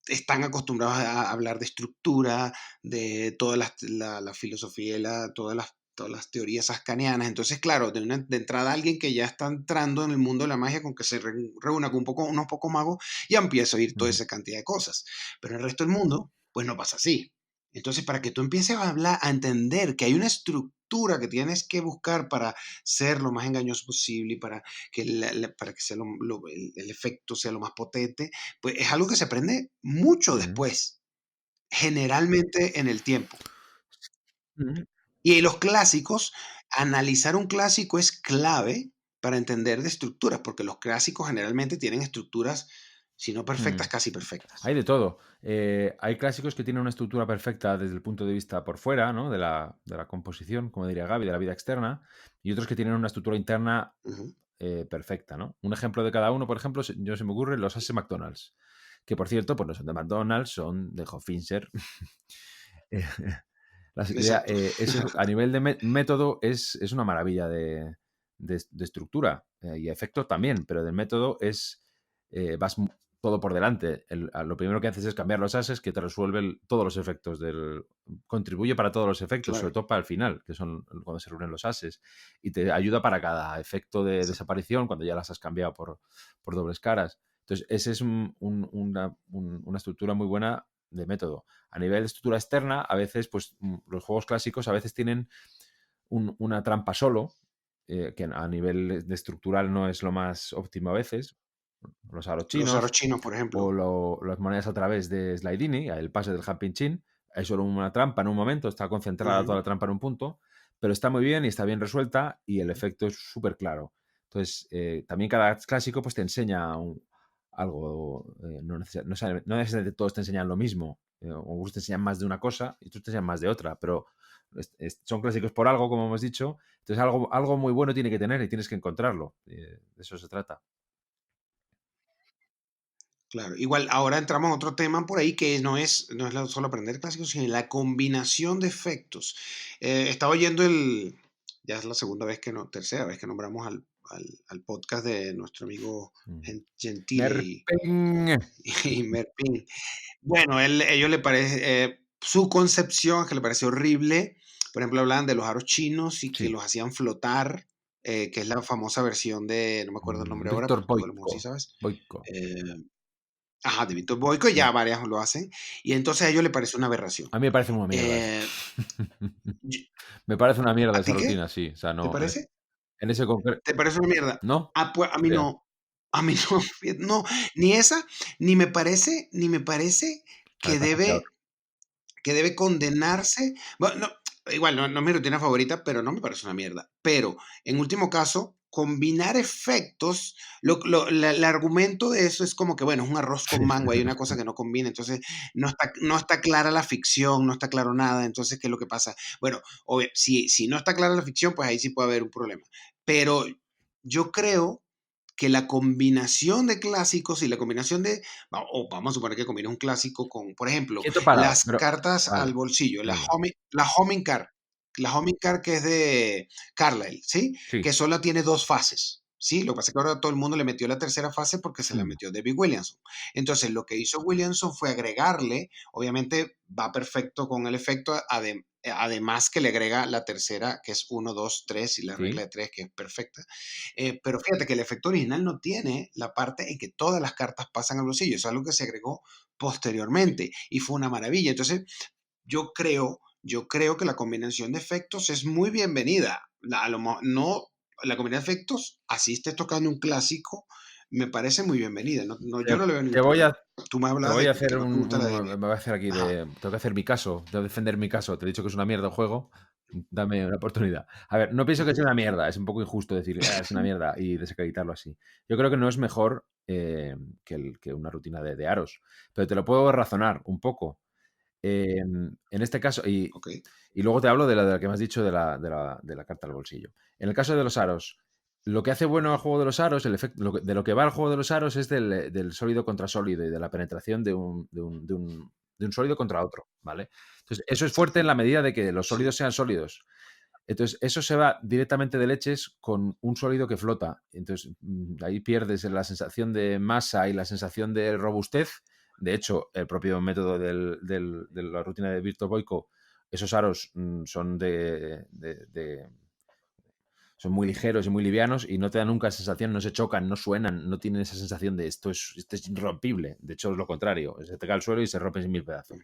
están acostumbrados a hablar de estructura, de toda la filosofía y todas las todas las teorías ascanianas. Entonces, claro, de entrada alguien que ya está entrando en el mundo de la magia con que se reúna con unos pocos magos, ya empieza a oír toda esa cantidad de cosas. Pero en el resto del mundo, pues no pasa así. Entonces, para que tú empieces a hablar, a entender que hay una estructura que tienes que buscar para ser lo más engañoso posible y para que, para que sea el efecto sea lo más potente, pues es algo que se aprende mucho después, generalmente en el tiempo. Y en los clásicos, analizar un clásico es clave para entender de estructuras, porque los clásicos generalmente tienen estructuras, si no perfectas, casi perfectas. Hay de todo. Hay clásicos que tienen una estructura perfecta desde el punto de vista por fuera, ¿no? De la composición, como diría Gaby, de la vida externa, y otros que tienen una estructura interna Ujú. perfecta, ¿no? Un ejemplo de cada uno, por ejemplo, se me ocurre los Ases McDonald's, que por cierto, pues no son de McDonald's, son de Hoffinser. Exacto. A nivel de método es una maravilla de estructura y efectos también, pero del método vas todo por delante. Lo primero que haces es cambiar los ases que te resuelven todos los efectos contribuye para todos los efectos, sobre Claro. todo para el final, que son cuando se reúnen los ases, y te ayuda para cada efecto de Exacto. desaparición cuando ya las has cambiado por dobles caras. Entonces, ese es una estructura muy buena de método. A nivel de estructura externa, a veces, pues los juegos clásicos a veces tienen una trampa solo, que a nivel de estructural no es lo más óptimo a veces. Los aros Los aros chinos chinos, por o ejemplo. las monedas a través de Slidini, el pase del Hamping Chin. Hay solo una trampa en un momento, está concentrada toda Ujú. la trampa en un punto, pero está muy bien y está bien resuelta y el efecto es súper claro. Entonces, también cada clásico pues te enseña algo, no necesariamente todos te enseñan lo mismo, o algunos te enseñan más de una cosa y otros te enseñan más de otra, pero son clásicos por algo, como hemos dicho, entonces algo muy bueno tiene que tener y tienes que encontrarlo, de eso se trata. Claro, igual ahora entramos a otro tema por ahí que no es solo aprender clásicos, sino la combinación de efectos. Estaba oyendo ya es la tercera vez que nombramos al podcast de nuestro amigo Mm. Gentili Merpeng. y Merpin. Bueno, ellos le parece, su concepción es que le parece horrible. Por ejemplo, hablaban de los aros chinos y que Sí. los hacían flotar, que es la famosa versión no me acuerdo el nombre ahora, Víctor pero tú a lo mejor sí Boiko. sabes. Boiko. Eh, Ajá, de Víctor Boico, Mm. ya varias lo hacen, y entonces a ellos les parece una aberración. A mí me parece una mierda eso. Eh, y Me parece una mierda ¿A esa ti qué? rutina, sí. O sea, ¿Te no, parece? en ese concreto. ¿Te parece una mierda? ¿No? Ah, pues a mí Idea. no. A mí no, no, ni esa, ni me parece A mí me que parece peor. debe condenarse. Bueno, no, igual no es mi rutina favorita, pero no me parece una mierda. Pero en último caso, combinar efectos, el argumento de eso es como que, bueno, es un arroz con mango, hay una cosa que no combina, entonces no está clara la ficción, no está claro nada, entonces, ¿qué es lo que pasa? Bueno, si no está clara la ficción, pues ahí sí puede haber un problema. Pero yo creo que la combinación de clásicos y la combinación o vamos a suponer que combina un clásico con, por ejemplo, Quieto parado, las pero cartas al vale, bolsillo, venga. la homing card, que es de Carlyle, ¿sí? Sí. Que solo tiene dos fases. Sí, lo que pasa es que ahora todo el mundo le metió la tercera fase porque se la Mm. metió David Williamson. Entonces, lo que hizo Williamson fue agregarle, obviamente va perfecto con el efecto, además que le agrega la tercera, que es 1, 2, 3 y la regla Sí. de 3, que es perfecta. Pero fíjate que el efecto original no tiene la parte en que todas las cartas pasan al bolsillo. Es algo que se agregó posteriormente y fue una maravilla. Entonces, yo creo que la combinación de efectos es muy bienvenida. No, la combinación de efectos, así estés tocando un clásico, me parece muy bienvenida. Yo Te, no le veo te ningún voy a, problema. Tú me te hablabas voy de a que hacer no te gusta la me de... voy a hacer aquí Ajá, tengo que hacer mi caso, tengo que defender mi caso. Te he dicho que es una mierda el juego. Dame una oportunidad. A ver, no pienso que sea una mierda. Es un poco injusto decir es una mierda y desacreditarlo así. Yo creo que no es mejor que una rutina de aros. Pero te lo puedo razonar un poco. En este caso, ok. y luego te hablo de la que me has dicho de la carta al bolsillo. En el caso de los aros, lo que hace bueno al juego de los aros, el efecto, de lo que va al juego de los aros es del sólido contra sólido y de la penetración de un sólido contra otro, ¿vale? Entonces, eso es fuerte Exacto. en la medida de que los Sí. sólidos sean sólidos. Entonces, eso se va directamente de leches con un sólido que flota. Entonces, ahí pierdes la sensación de masa y la sensación de robustez. De hecho, el propio método de la rutina de Virtual Boyko esos aros son son muy ligeros y muy livianos y no te dan nunca esa sensación, no se chocan, no suenan, no tienen esa sensación de esto es irrompible. De hecho, es lo contrario, se te cae al suelo y se rompe en mil pedazos.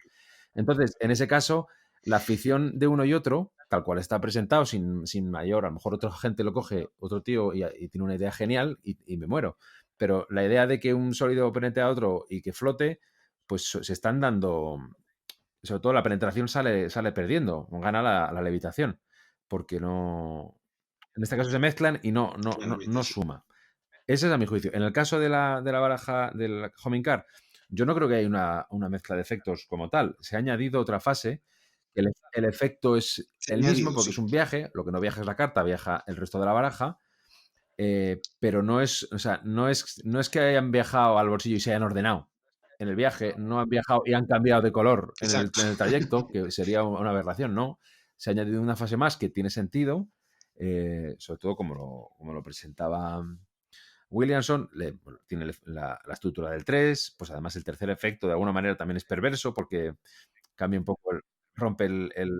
Entonces, en ese caso, la afición de uno y otro, tal cual está presentado, sin mayor, a lo mejor otra gente lo coge, otro tío, y tiene una idea genial y me muero. Pero la idea de que un sólido penetre a otro y que flote, pues se están dando, sobre todo la penetración sale perdiendo, gana la levitación, porque no, en este caso se mezclan y Claro, no meditación. suma. Ese es a mi juicio. En el caso de la baraja del Homing Car, yo no creo que haya una mezcla de efectos como tal. Se ha añadido otra fase. El efecto es Se ha el mismo añadido, porque es sí. un viaje. Lo que no viaja es la carta, viaja el resto de la baraja. Pero no es, o sea, no es que hayan viajado al bolsillo y se hayan ordenado. En el viaje no han viajado y han cambiado de color Exacto. en el trayecto, que sería una aberración, ¿no? Se ha añadido una fase más que tiene sentido, sobre todo como lo presentaba Williamson, bueno, tiene la estructura del 3, pues además el tercer efecto de alguna manera también es perverso porque cambia un poco, rompe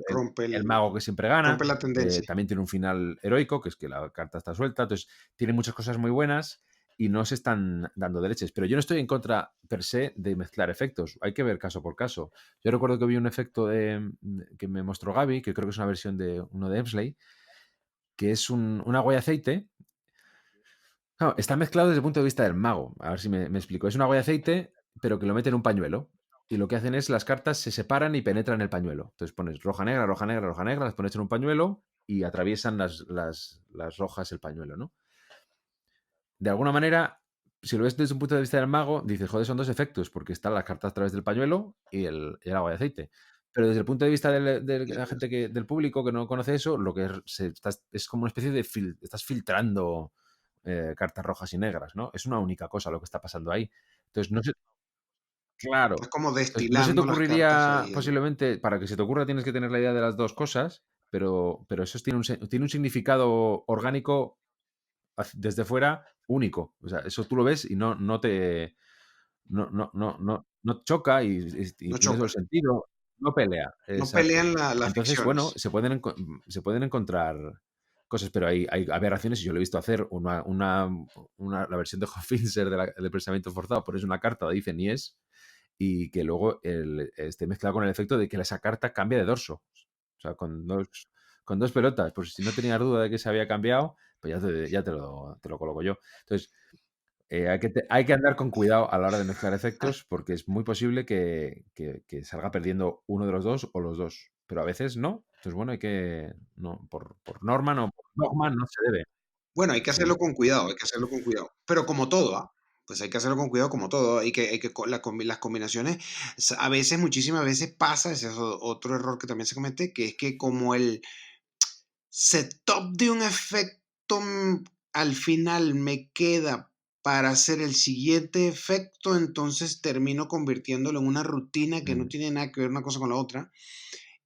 Rompe, el mago que siempre gana, rompe la tendencia. también tiene un final heroico, que es que la carta está suelta, entonces tiene muchas cosas muy buenas y no se están dando de leches, pero yo no estoy en contra per se de mezclar efectos, hay que ver caso por caso. Yo recuerdo que vi un efecto que me mostró Gaby, que creo que es una versión de uno de Emsley, que es un agua y aceite. Claro, está mezclado desde el punto de vista del mago. A ver si me explico. Es un agua de aceite, pero que lo mete en un pañuelo. Y lo que hacen es las cartas se separan y penetran el pañuelo. Entonces pones roja, negra, roja, negra, roja, negra, las pones en un pañuelo y atraviesan las rojas el pañuelo, ¿no? De alguna manera, si lo ves desde un punto de vista del mago, dices, joder, son dos efectos, porque están las cartas a través del pañuelo y el agua de aceite. Pero desde el punto de vista de la gente del público que no conoce eso, lo que es como una especie de estás filtrando cartas rojas y negras, ¿no? Es una única cosa lo que está pasando ahí. Entonces, no sé, Es claro. como Entonces, no se te destilando las cartas ocurriría, ahí. posiblemente, para que se te ocurra tienes que tener la idea de las dos cosas, pero eso tiene un significado orgánico desde fuera único. O sea, eso tú lo ves y no choca y No tiene todo choca. el sentido, no pelea, No exacto. pelean las Entonces, bueno, ficciones. se pueden encontrar cosas, pero hay aberraciones y yo lo he visto hacer la versión de Hoffinser del pensamiento forzado, pones una carta, dice ni es, y que luego esté mezclado con el efecto de que esa carta cambia de dorso. O sea, con dos pelotas. Pues si no tenías duda de que se había cambiado, pues ya te lo coloco yo. Entonces, hay que andar con cuidado a la hora de mezclar efectos porque es muy posible que salga perdiendo uno de los dos o los dos. Pero a veces no. Entonces, bueno, no, por norma, no, por dogma, no se debe. Bueno, hay que Sí. hacerlo con cuidado, hay que hacerlo con cuidado. Pero como todo, ¿ah? Pues hay que hacerlo con cuidado como todo. Las combinaciones, a veces, muchísimas veces pasa, ese es otro error que también se comete, que es que como el setup de un efecto al final me queda para hacer el siguiente efecto, entonces termino convirtiéndolo en una rutina que no Mm. tiene nada que ver una cosa con la otra.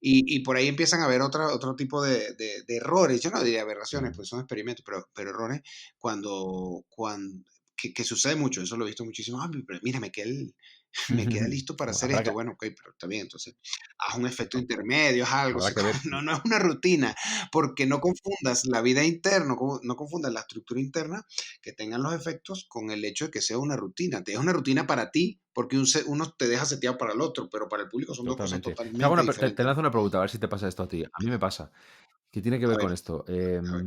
Y por ahí empiezan a haber otro tipo de errores. Yo no diría aberraciones, Mm. pues son experimentos, pero errores que sucede mucho. Eso lo he visto muchísimo. Ah, pero mira, me queda listo para Bueno, hacer esto. Bueno, ok, pero está bien. Entonces, haz un efecto intermedio, haz algo. O habrá sea, que ver. no es una rutina, porque no confundas la vida interna, no confundas la estructura interna que tengan los efectos con el hecho de que sea una rutina. Es una rutina para ti, porque uno te deja seteado para el otro, pero para el público son dos cosas Totalmente. totalmente Te diferentes, ¿no? lanzo una pregunta, a ver si te pasa esto a ti. A mí me pasa. ¿Qué tiene que A ver ver, con esto? a ver.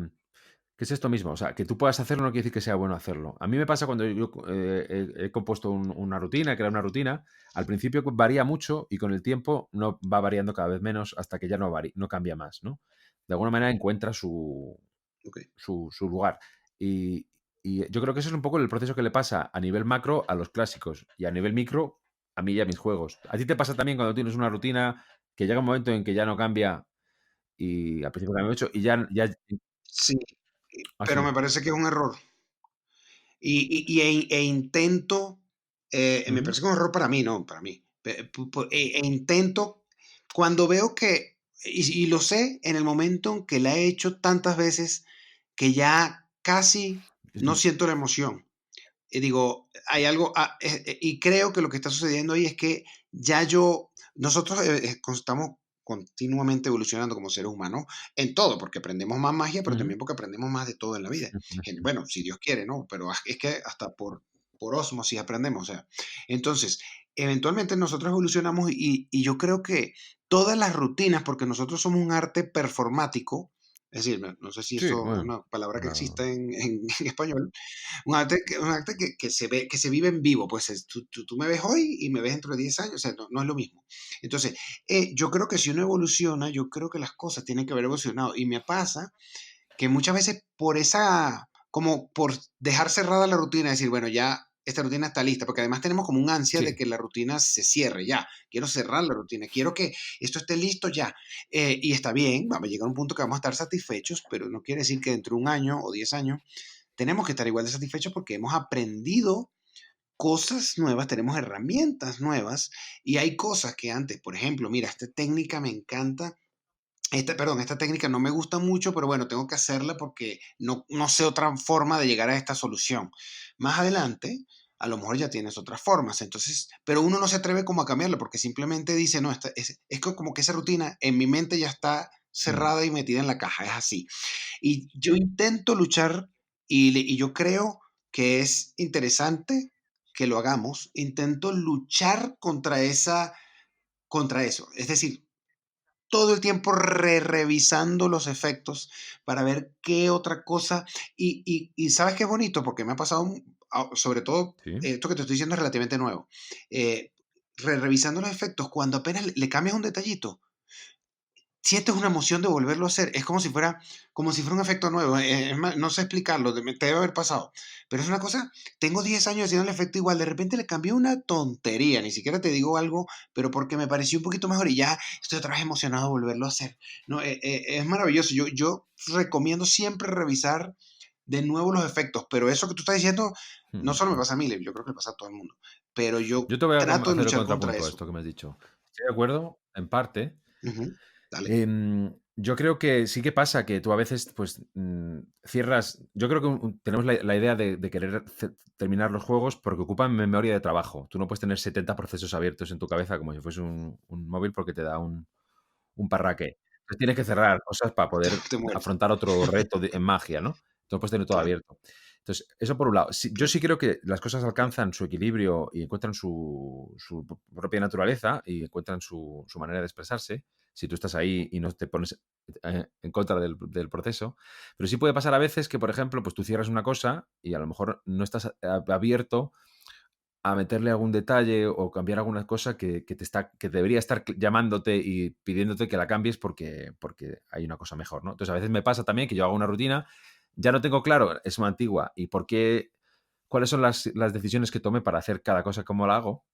¿Qué es esto mismo? O sea, que tú puedas hacerlo no quiere decir que sea bueno hacerlo. A mí me pasa cuando yo he compuesto una rutina, crear una rutina. Al principio varía mucho y con el tiempo no va variando cada vez menos hasta que ya no cambia más, ¿no? De alguna manera encuentra Ok. su lugar. Y, y yo creo que eso es un poco el proceso que le pasa a nivel macro a los clásicos y a nivel micro a mí y a mis juegos. ¿A ti te pasa también cuando tienes una rutina que llega un momento en que ya no cambia y al principio cambia mucho y ya Sí, pero me así? parece que es un error. Intento, me Ujú, parece que es un error para mí, no, para mí. Intento, cuando veo que, y lo sé en el momento en que la he hecho tantas veces que ya casi no ujú, siento la emoción. Y digo, hay algo, y creo que lo que está sucediendo ahí es que nosotros estamos continuamente evolucionando como seres humanos en todo, porque aprendemos más magia, pero Ujú. también porque aprendemos más de todo en la vida. Bueno, si Dios quiere, ¿no? Pero es que hasta por osmosis aprendemos, o sea. Entonces, eventualmente nosotros evolucionamos y yo creo que todas las rutinas, porque nosotros somos un arte performático, es decir, no sé si Sí, eso es bueno, una palabra que no. existe en español, un arte que se vive en vivo, pues tú me ves hoy y me ves dentro de 10 años, o sea, no es lo mismo. Entonces, yo creo que si uno evoluciona, yo creo que las cosas tienen que haber evolucionado. Y me pasa que muchas veces como por dejar cerrada la rutina, decir, bueno, ya esta rutina está lista, porque además tenemos como un ansia de Sí, que la rutina se cierre ya. Quiero cerrar la rutina, quiero que esto esté listo ya. Y está bien, vamos a llegar a un punto que vamos a estar satisfechos, pero no quiere decir que dentro de un año o 10 años tenemos que estar igual de satisfechos porque hemos aprendido cosas nuevas, tenemos herramientas nuevas y hay cosas que antes, por ejemplo, mira, esta técnica me encanta, esta técnica no me gusta mucho, pero bueno, tengo que hacerla porque no sé otra forma de llegar a esta solución. Más adelante, a lo mejor ya tienes otras formas, entonces, pero uno no se atreve como a cambiarla porque simplemente dice, no, como que esa rutina en mi mente ya está mm, cerrada y metida en la caja, es así. Y yo intento luchar y yo creo que es interesante que lo hagamos. Intento luchar contra eso. Es decir, todo el tiempo revisando los efectos para ver qué otra cosa. Y sabes qué es bonito, porque me ha pasado, sobre todo, sí. esto que te estoy diciendo es relativamente nuevo. Eh, revisando los efectos, cuando apenas le cambias un detallito, sientes una emoción de volverlo a hacer. Es como si fuera un efecto nuevo. Es más, no sé explicarlo, te debe haber pasado. Pero es una cosa, tengo 10 años haciendo el efecto igual, de repente le cambié una tontería, ni siquiera te digo algo, pero porque me pareció un poquito mejor y ya estoy otra vez emocionado de volverlo a hacer. No, es maravilloso. Yo recomiendo siempre revisar de nuevo los efectos, pero eso que tú estás diciendo no solo me Mm. pasa a mí, yo creo que le pasa a todo el mundo. Pero yo Yo te voy a trato de hacer el luchar contra contrapunto a eso. esto que me has dicho. Estoy de acuerdo, en parte. Ujú. Dale. Yo creo que sí que pasa que tú a veces, pues, cierras. Yo creo que tenemos la idea de querer terminar los juegos porque ocupan memoria de trabajo. Tú no puedes tener 70 procesos abiertos en tu cabeza como si fuese un móvil porque te da un parraque. Entonces tienes que cerrar cosas para poder Te mueres. afrontar otro reto en magia, ¿no? Entonces puedes tener todo Claro, abierto. Entonces, eso por un lado. Yo claro. sí creo que las cosas alcanzan su equilibrio y encuentran su propia naturaleza y encuentran su manera de expresarse si tú estás ahí y no te pones en contra del proceso. Pero sí puede pasar a veces que, por ejemplo, pues tú cierras una cosa y a lo mejor no estás abierto a meterle algún detalle o cambiar alguna cosa que debería estar llamándote y pidiéndote que la cambies porque hay una cosa mejor, ¿no? Entonces, a veces me pasa también que yo hago una rutina, ya no tengo claro, es muy antigua, y cuáles son las decisiones que tomé para hacer cada cosa como la hago,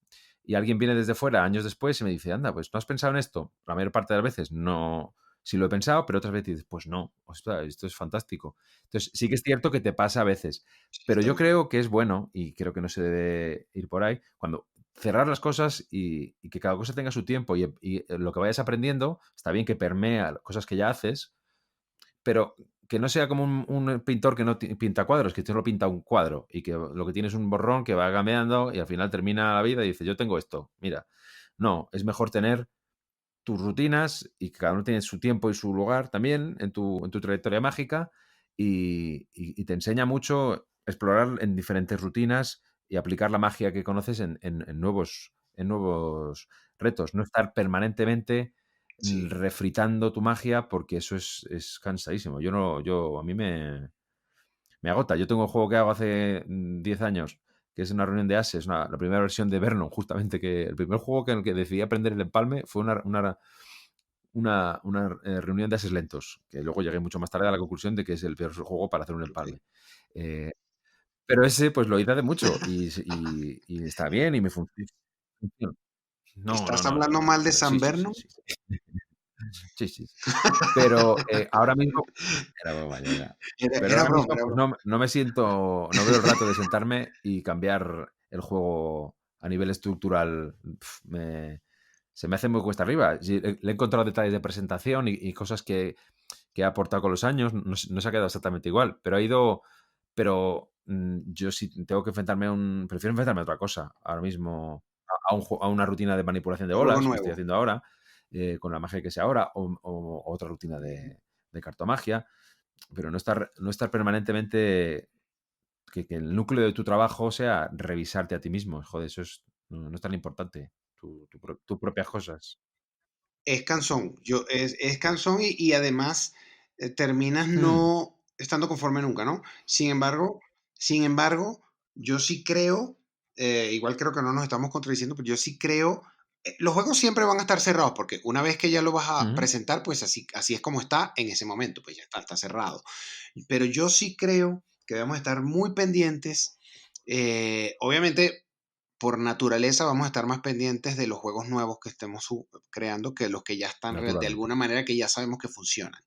y alguien viene desde fuera años después y me dice, anda, pues ¿no has pensado en esto? La mayor parte de las veces no, sí lo he pensado, pero otras veces dices, pues no, ostras, esto es fantástico. Entonces, sí que es cierto que te pasa a veces, Sí, pero está yo bueno. creo que es bueno, y creo que no se debe ir por ahí, cuando cerrar las cosas y que cada cosa tenga su tiempo y lo que vayas aprendiendo, está bien que permea cosas que ya haces, pero que no sea como un pintor que no pinta cuadros, que solo pinta un cuadro y que lo que tiene es un borrón que va cambiando y al final termina la vida y dice, yo tengo esto, mira. No, es mejor tener tus rutinas y que cada uno tiene su tiempo y su lugar también en tu trayectoria mágica y te enseña mucho explorar en diferentes rutinas y aplicar la magia que conoces en nuevos retos. No estar permanentemente Sí. refritando tu magia porque eso es cansadísimo. Yo no, a mí me agota. Yo tengo un juego que hago hace 10 años, que es una reunión de ases, la primera versión de Vernon, justamente, que el primer juego en el que decidí aprender el empalme fue una reunión de ases lentos, que luego llegué mucho más tarde a la conclusión de que es el peor juego para hacer un Ok. empalme. Eh, pero ese, pues lo hice hace mucho y está bien y me funciona. No, no, ¿Estás no, no, hablando no, mal de no. Sí, San sí, sí, Vernon? sí. Sí, sí, sí. Pero ahora mismo, era broma, ya, ya. Era, Pero era ahora broma, mismo, era pues broma. no veo el rato de sentarme y cambiar el juego a nivel estructural. Se me hace muy cuesta arriba. Sí, le he encontrado detalles de presentación y cosas que ha aportado con los años. No se ha quedado exactamente igual, pero yo sí tengo que prefiero enfrentarme a otra cosa ahora mismo, a una rutina de manipulación de Juego bolas que estoy nuevo. haciendo ahora. con la magia que sea ahora, o otra rutina de cartomagia, pero no estar permanentemente, que el núcleo de tu trabajo sea revisarte a ti mismo. Joder, eso no es tan importante, tus propias cosas. Es cansón, es cansón y además terminas Mm, no estando conforme nunca, ¿no? Sin embargo, yo sí creo, igual creo que no nos estamos contradiciendo, pero yo sí creo, los juegos siempre van a estar cerrados porque una vez que ya lo vas a ujú, presentar, pues así es como está en ese momento, pues ya está cerrado. Pero yo sí creo que debemos estar muy pendientes, obviamente por naturaleza vamos a estar más pendientes de los juegos nuevos que estemos creando que los que ya están de naturalmente. alguna manera que ya sabemos que funcionan.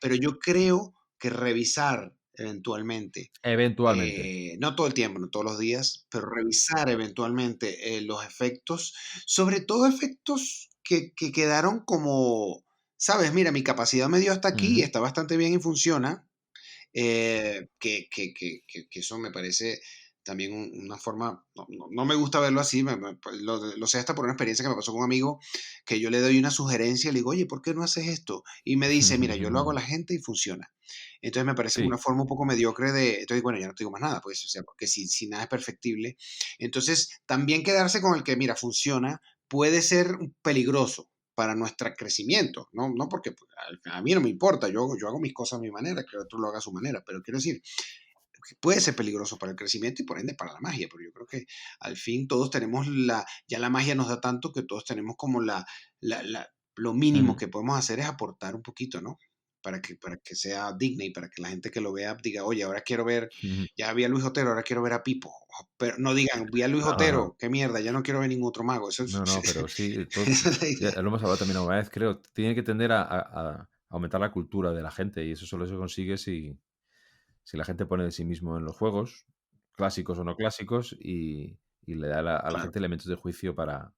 Pero yo creo que revisar eventualmente, Eventualmente. no todo el tiempo, no todos los días, pero revisar eventualmente los efectos, sobre todo efectos que quedaron como, sabes, mira, mi capacidad me dio hasta aquí, Ujú, está bastante bien y funciona, que eso me parece también una forma, no me gusta verlo así, lo sé hasta por una experiencia que me pasó con un amigo, que yo le doy una sugerencia, le digo, oye, ¿por qué no haces esto? Y me dice, mira, yo lo hago a la gente y funciona. Entonces me parece una Sí. forma un poco mediocre entonces bueno, ya no te digo más nada, pues, o sea, porque si nada es perfectible. Entonces, también quedarse con el que, mira, funciona, puede ser peligroso para nuestro crecimiento, no porque pues, a mí no me importa, yo hago mis cosas a mi manera, que otro lo haga a su manera, pero quiero decir, que puede ser peligroso para el crecimiento y por ende para la magia, pero yo creo que al fin todos tenemos ya la magia nos da tanto que todos tenemos como lo mínimo Ujú, que podemos hacer es aportar un poquito, ¿no? Para que sea digna y para que la gente que lo vea diga, oye, ahora quiero ver, ujú. ya vi a Luis Otero, ahora quiero ver a Pipo. Pero no digan, vi a Luis No, no. Otero, qué mierda, ya no quiero ver ningún otro mago. No, pero sí, Esa es la ya idea. lo hemos hablado también alguna vez, creo. Tiene que tender a aumentar la cultura de la gente, y eso solo se consigue si la gente pone de sí mismo en los juegos, clásicos o no clásicos, y le da a la Claro, gente elementos de juicio para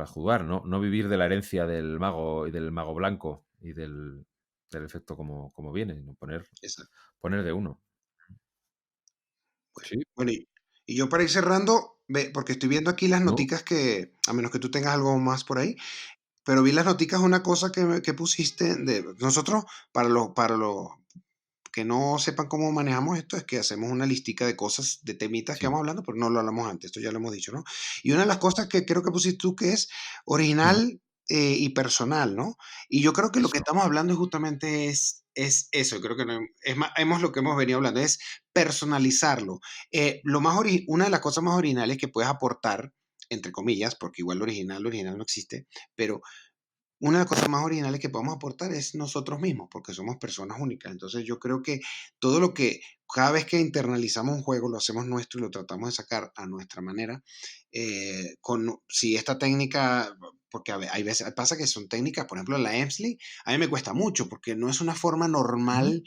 jugar, no vivir de la herencia del mago y del mago blanco y del efecto como viene, sino exacto. poner de uno. Bueno, Sí, bueno, y yo para ir cerrando, porque estoy viendo aquí las ¿no? noticas que, a menos que tú tengas algo más por ahí, pero vi las noticas, una cosa que pusiste de nosotros, para los que no sepan cómo manejamos esto, es que hacemos una listica de cosas, de temitas que Sí. vamos hablando, pero no lo hablamos antes, esto ya lo hemos dicho, ¿no? Y una de las cosas que creo que pusiste tú que es Ujú. original y personal, ¿no? Y yo creo que lo que Eso. estamos hablando justamente es eso, creo que no, es más, hemos lo que hemos venido hablando, es personalizarlo. Una de las cosas más originales que puedes aportar, entre comillas, porque igual lo original no existe, pero una de las cosas más originales que podemos aportar es nosotros mismos, porque somos personas únicas. Entonces yo creo que cada vez que internalizamos un juego, lo hacemos nuestro y lo tratamos de sacar a nuestra manera, si esta técnica, porque hay veces, pasa que son técnicas, por ejemplo, la Emsley, a mí me cuesta mucho, porque no es una forma Ujú. normal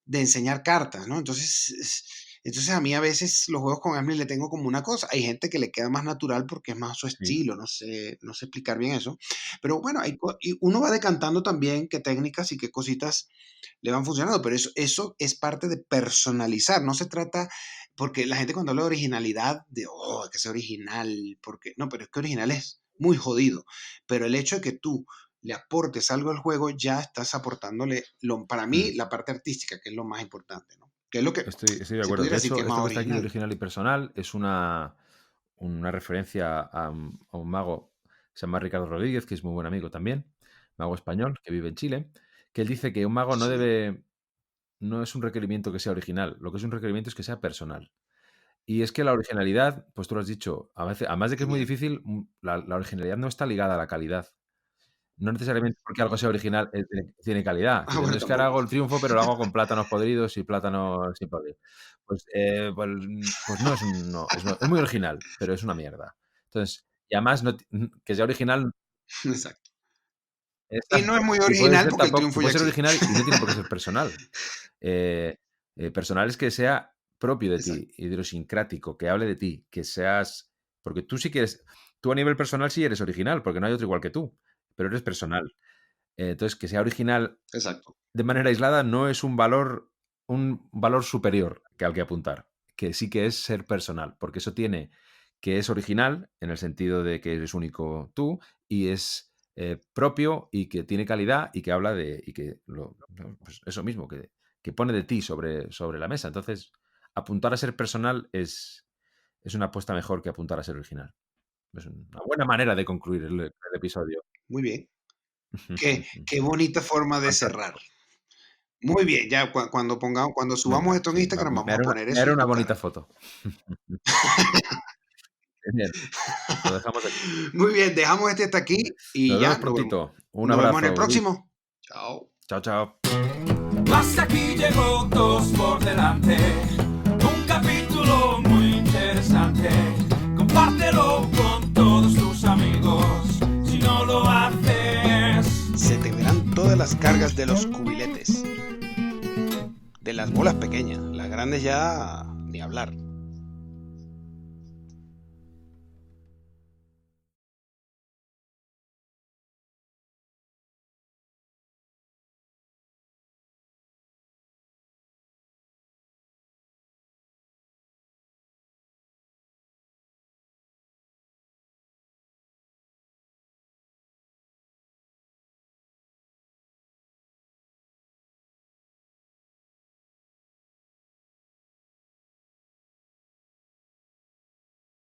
de enseñar cartas, ¿no? Entonces a mí a veces los juegos con Emily le tengo como una cosa. Hay gente que le queda más natural porque es más su Sí. estilo, no sé explicar bien eso. Pero bueno, y uno va decantando también qué técnicas y qué cositas le van funcionando, pero eso es parte de personalizar. No se trata, porque la gente cuando habla de originalidad, hay que ser original, porque no, pero es que original es muy jodido. Pero el hecho de que tú le aportes algo al juego, ya estás aportándole, para Mm. mí, la parte artística, que es lo más importante, ¿no? Que es lo que Estoy de se acuerdo. pudiera De decir que hecho, es esto más que está aquí de original. original y personal es una referencia a un mago que se llama Ricardo Rodríguez, que es muy buen amigo también, mago español, que vive en Chile, que él dice que un mago Sí, señor. no es un requerimiento que sea original, lo que es un requerimiento es que sea personal. Y es que la originalidad, pues tú lo has dicho, a veces, además de que es muy Genial. difícil, la originalidad no está ligada a la calidad. No necesariamente porque algo sea original, tiene calidad. Ah, Dices: "No, bueno, es que ahora tampoco. hago el triunfo, pero lo hago con plátanos podridos y plátanos sin podrir". Pues no es muy original, pero es una mierda. Entonces, y además que sea original, Exacto. Y no exacto, es muy y puede original ser porque el tampoco, triunfo ya puede ser existe. original y no tiene por qué ser personal. Eh, Personal es que sea propio de Exacto. ti, idiosincrático, que hable de ti, que seas, porque tú a nivel personal sí eres original, porque no hay otro igual que tú, pero eres personal. Entonces, que sea original Exacto. de manera aislada no es un valor superior que al que apuntar, que sí que es ser personal, porque eso tiene que es original en el sentido de que eres único tú y es propio y que tiene calidad y que habla de... y que pues eso mismo, que pone de ti sobre la mesa. Entonces, apuntar a ser personal es una apuesta mejor que apuntar a ser original. Es una buena manera de concluir el episodio. Muy bien. Qué bonita forma de cerrar. Muy bien, ya cuando subamos Venga, esto en Instagram, vamos a poner eso. Era una bonita foto. Genial. Lo dejamos aquí. Muy bien, dejamos este hasta aquí y Nos ya. vemos prontito. Un nos abrazo. vemos en el próximo. Chao. Chao, chao. Hasta aquí llegó Dos por Delante, un capítulo muy interesante. Compártelo con todos tus amigos. Si no lo haces, se te verán todas las cargas de los cubiletes. De las bolas pequeñas, las grandes ya ni hablar.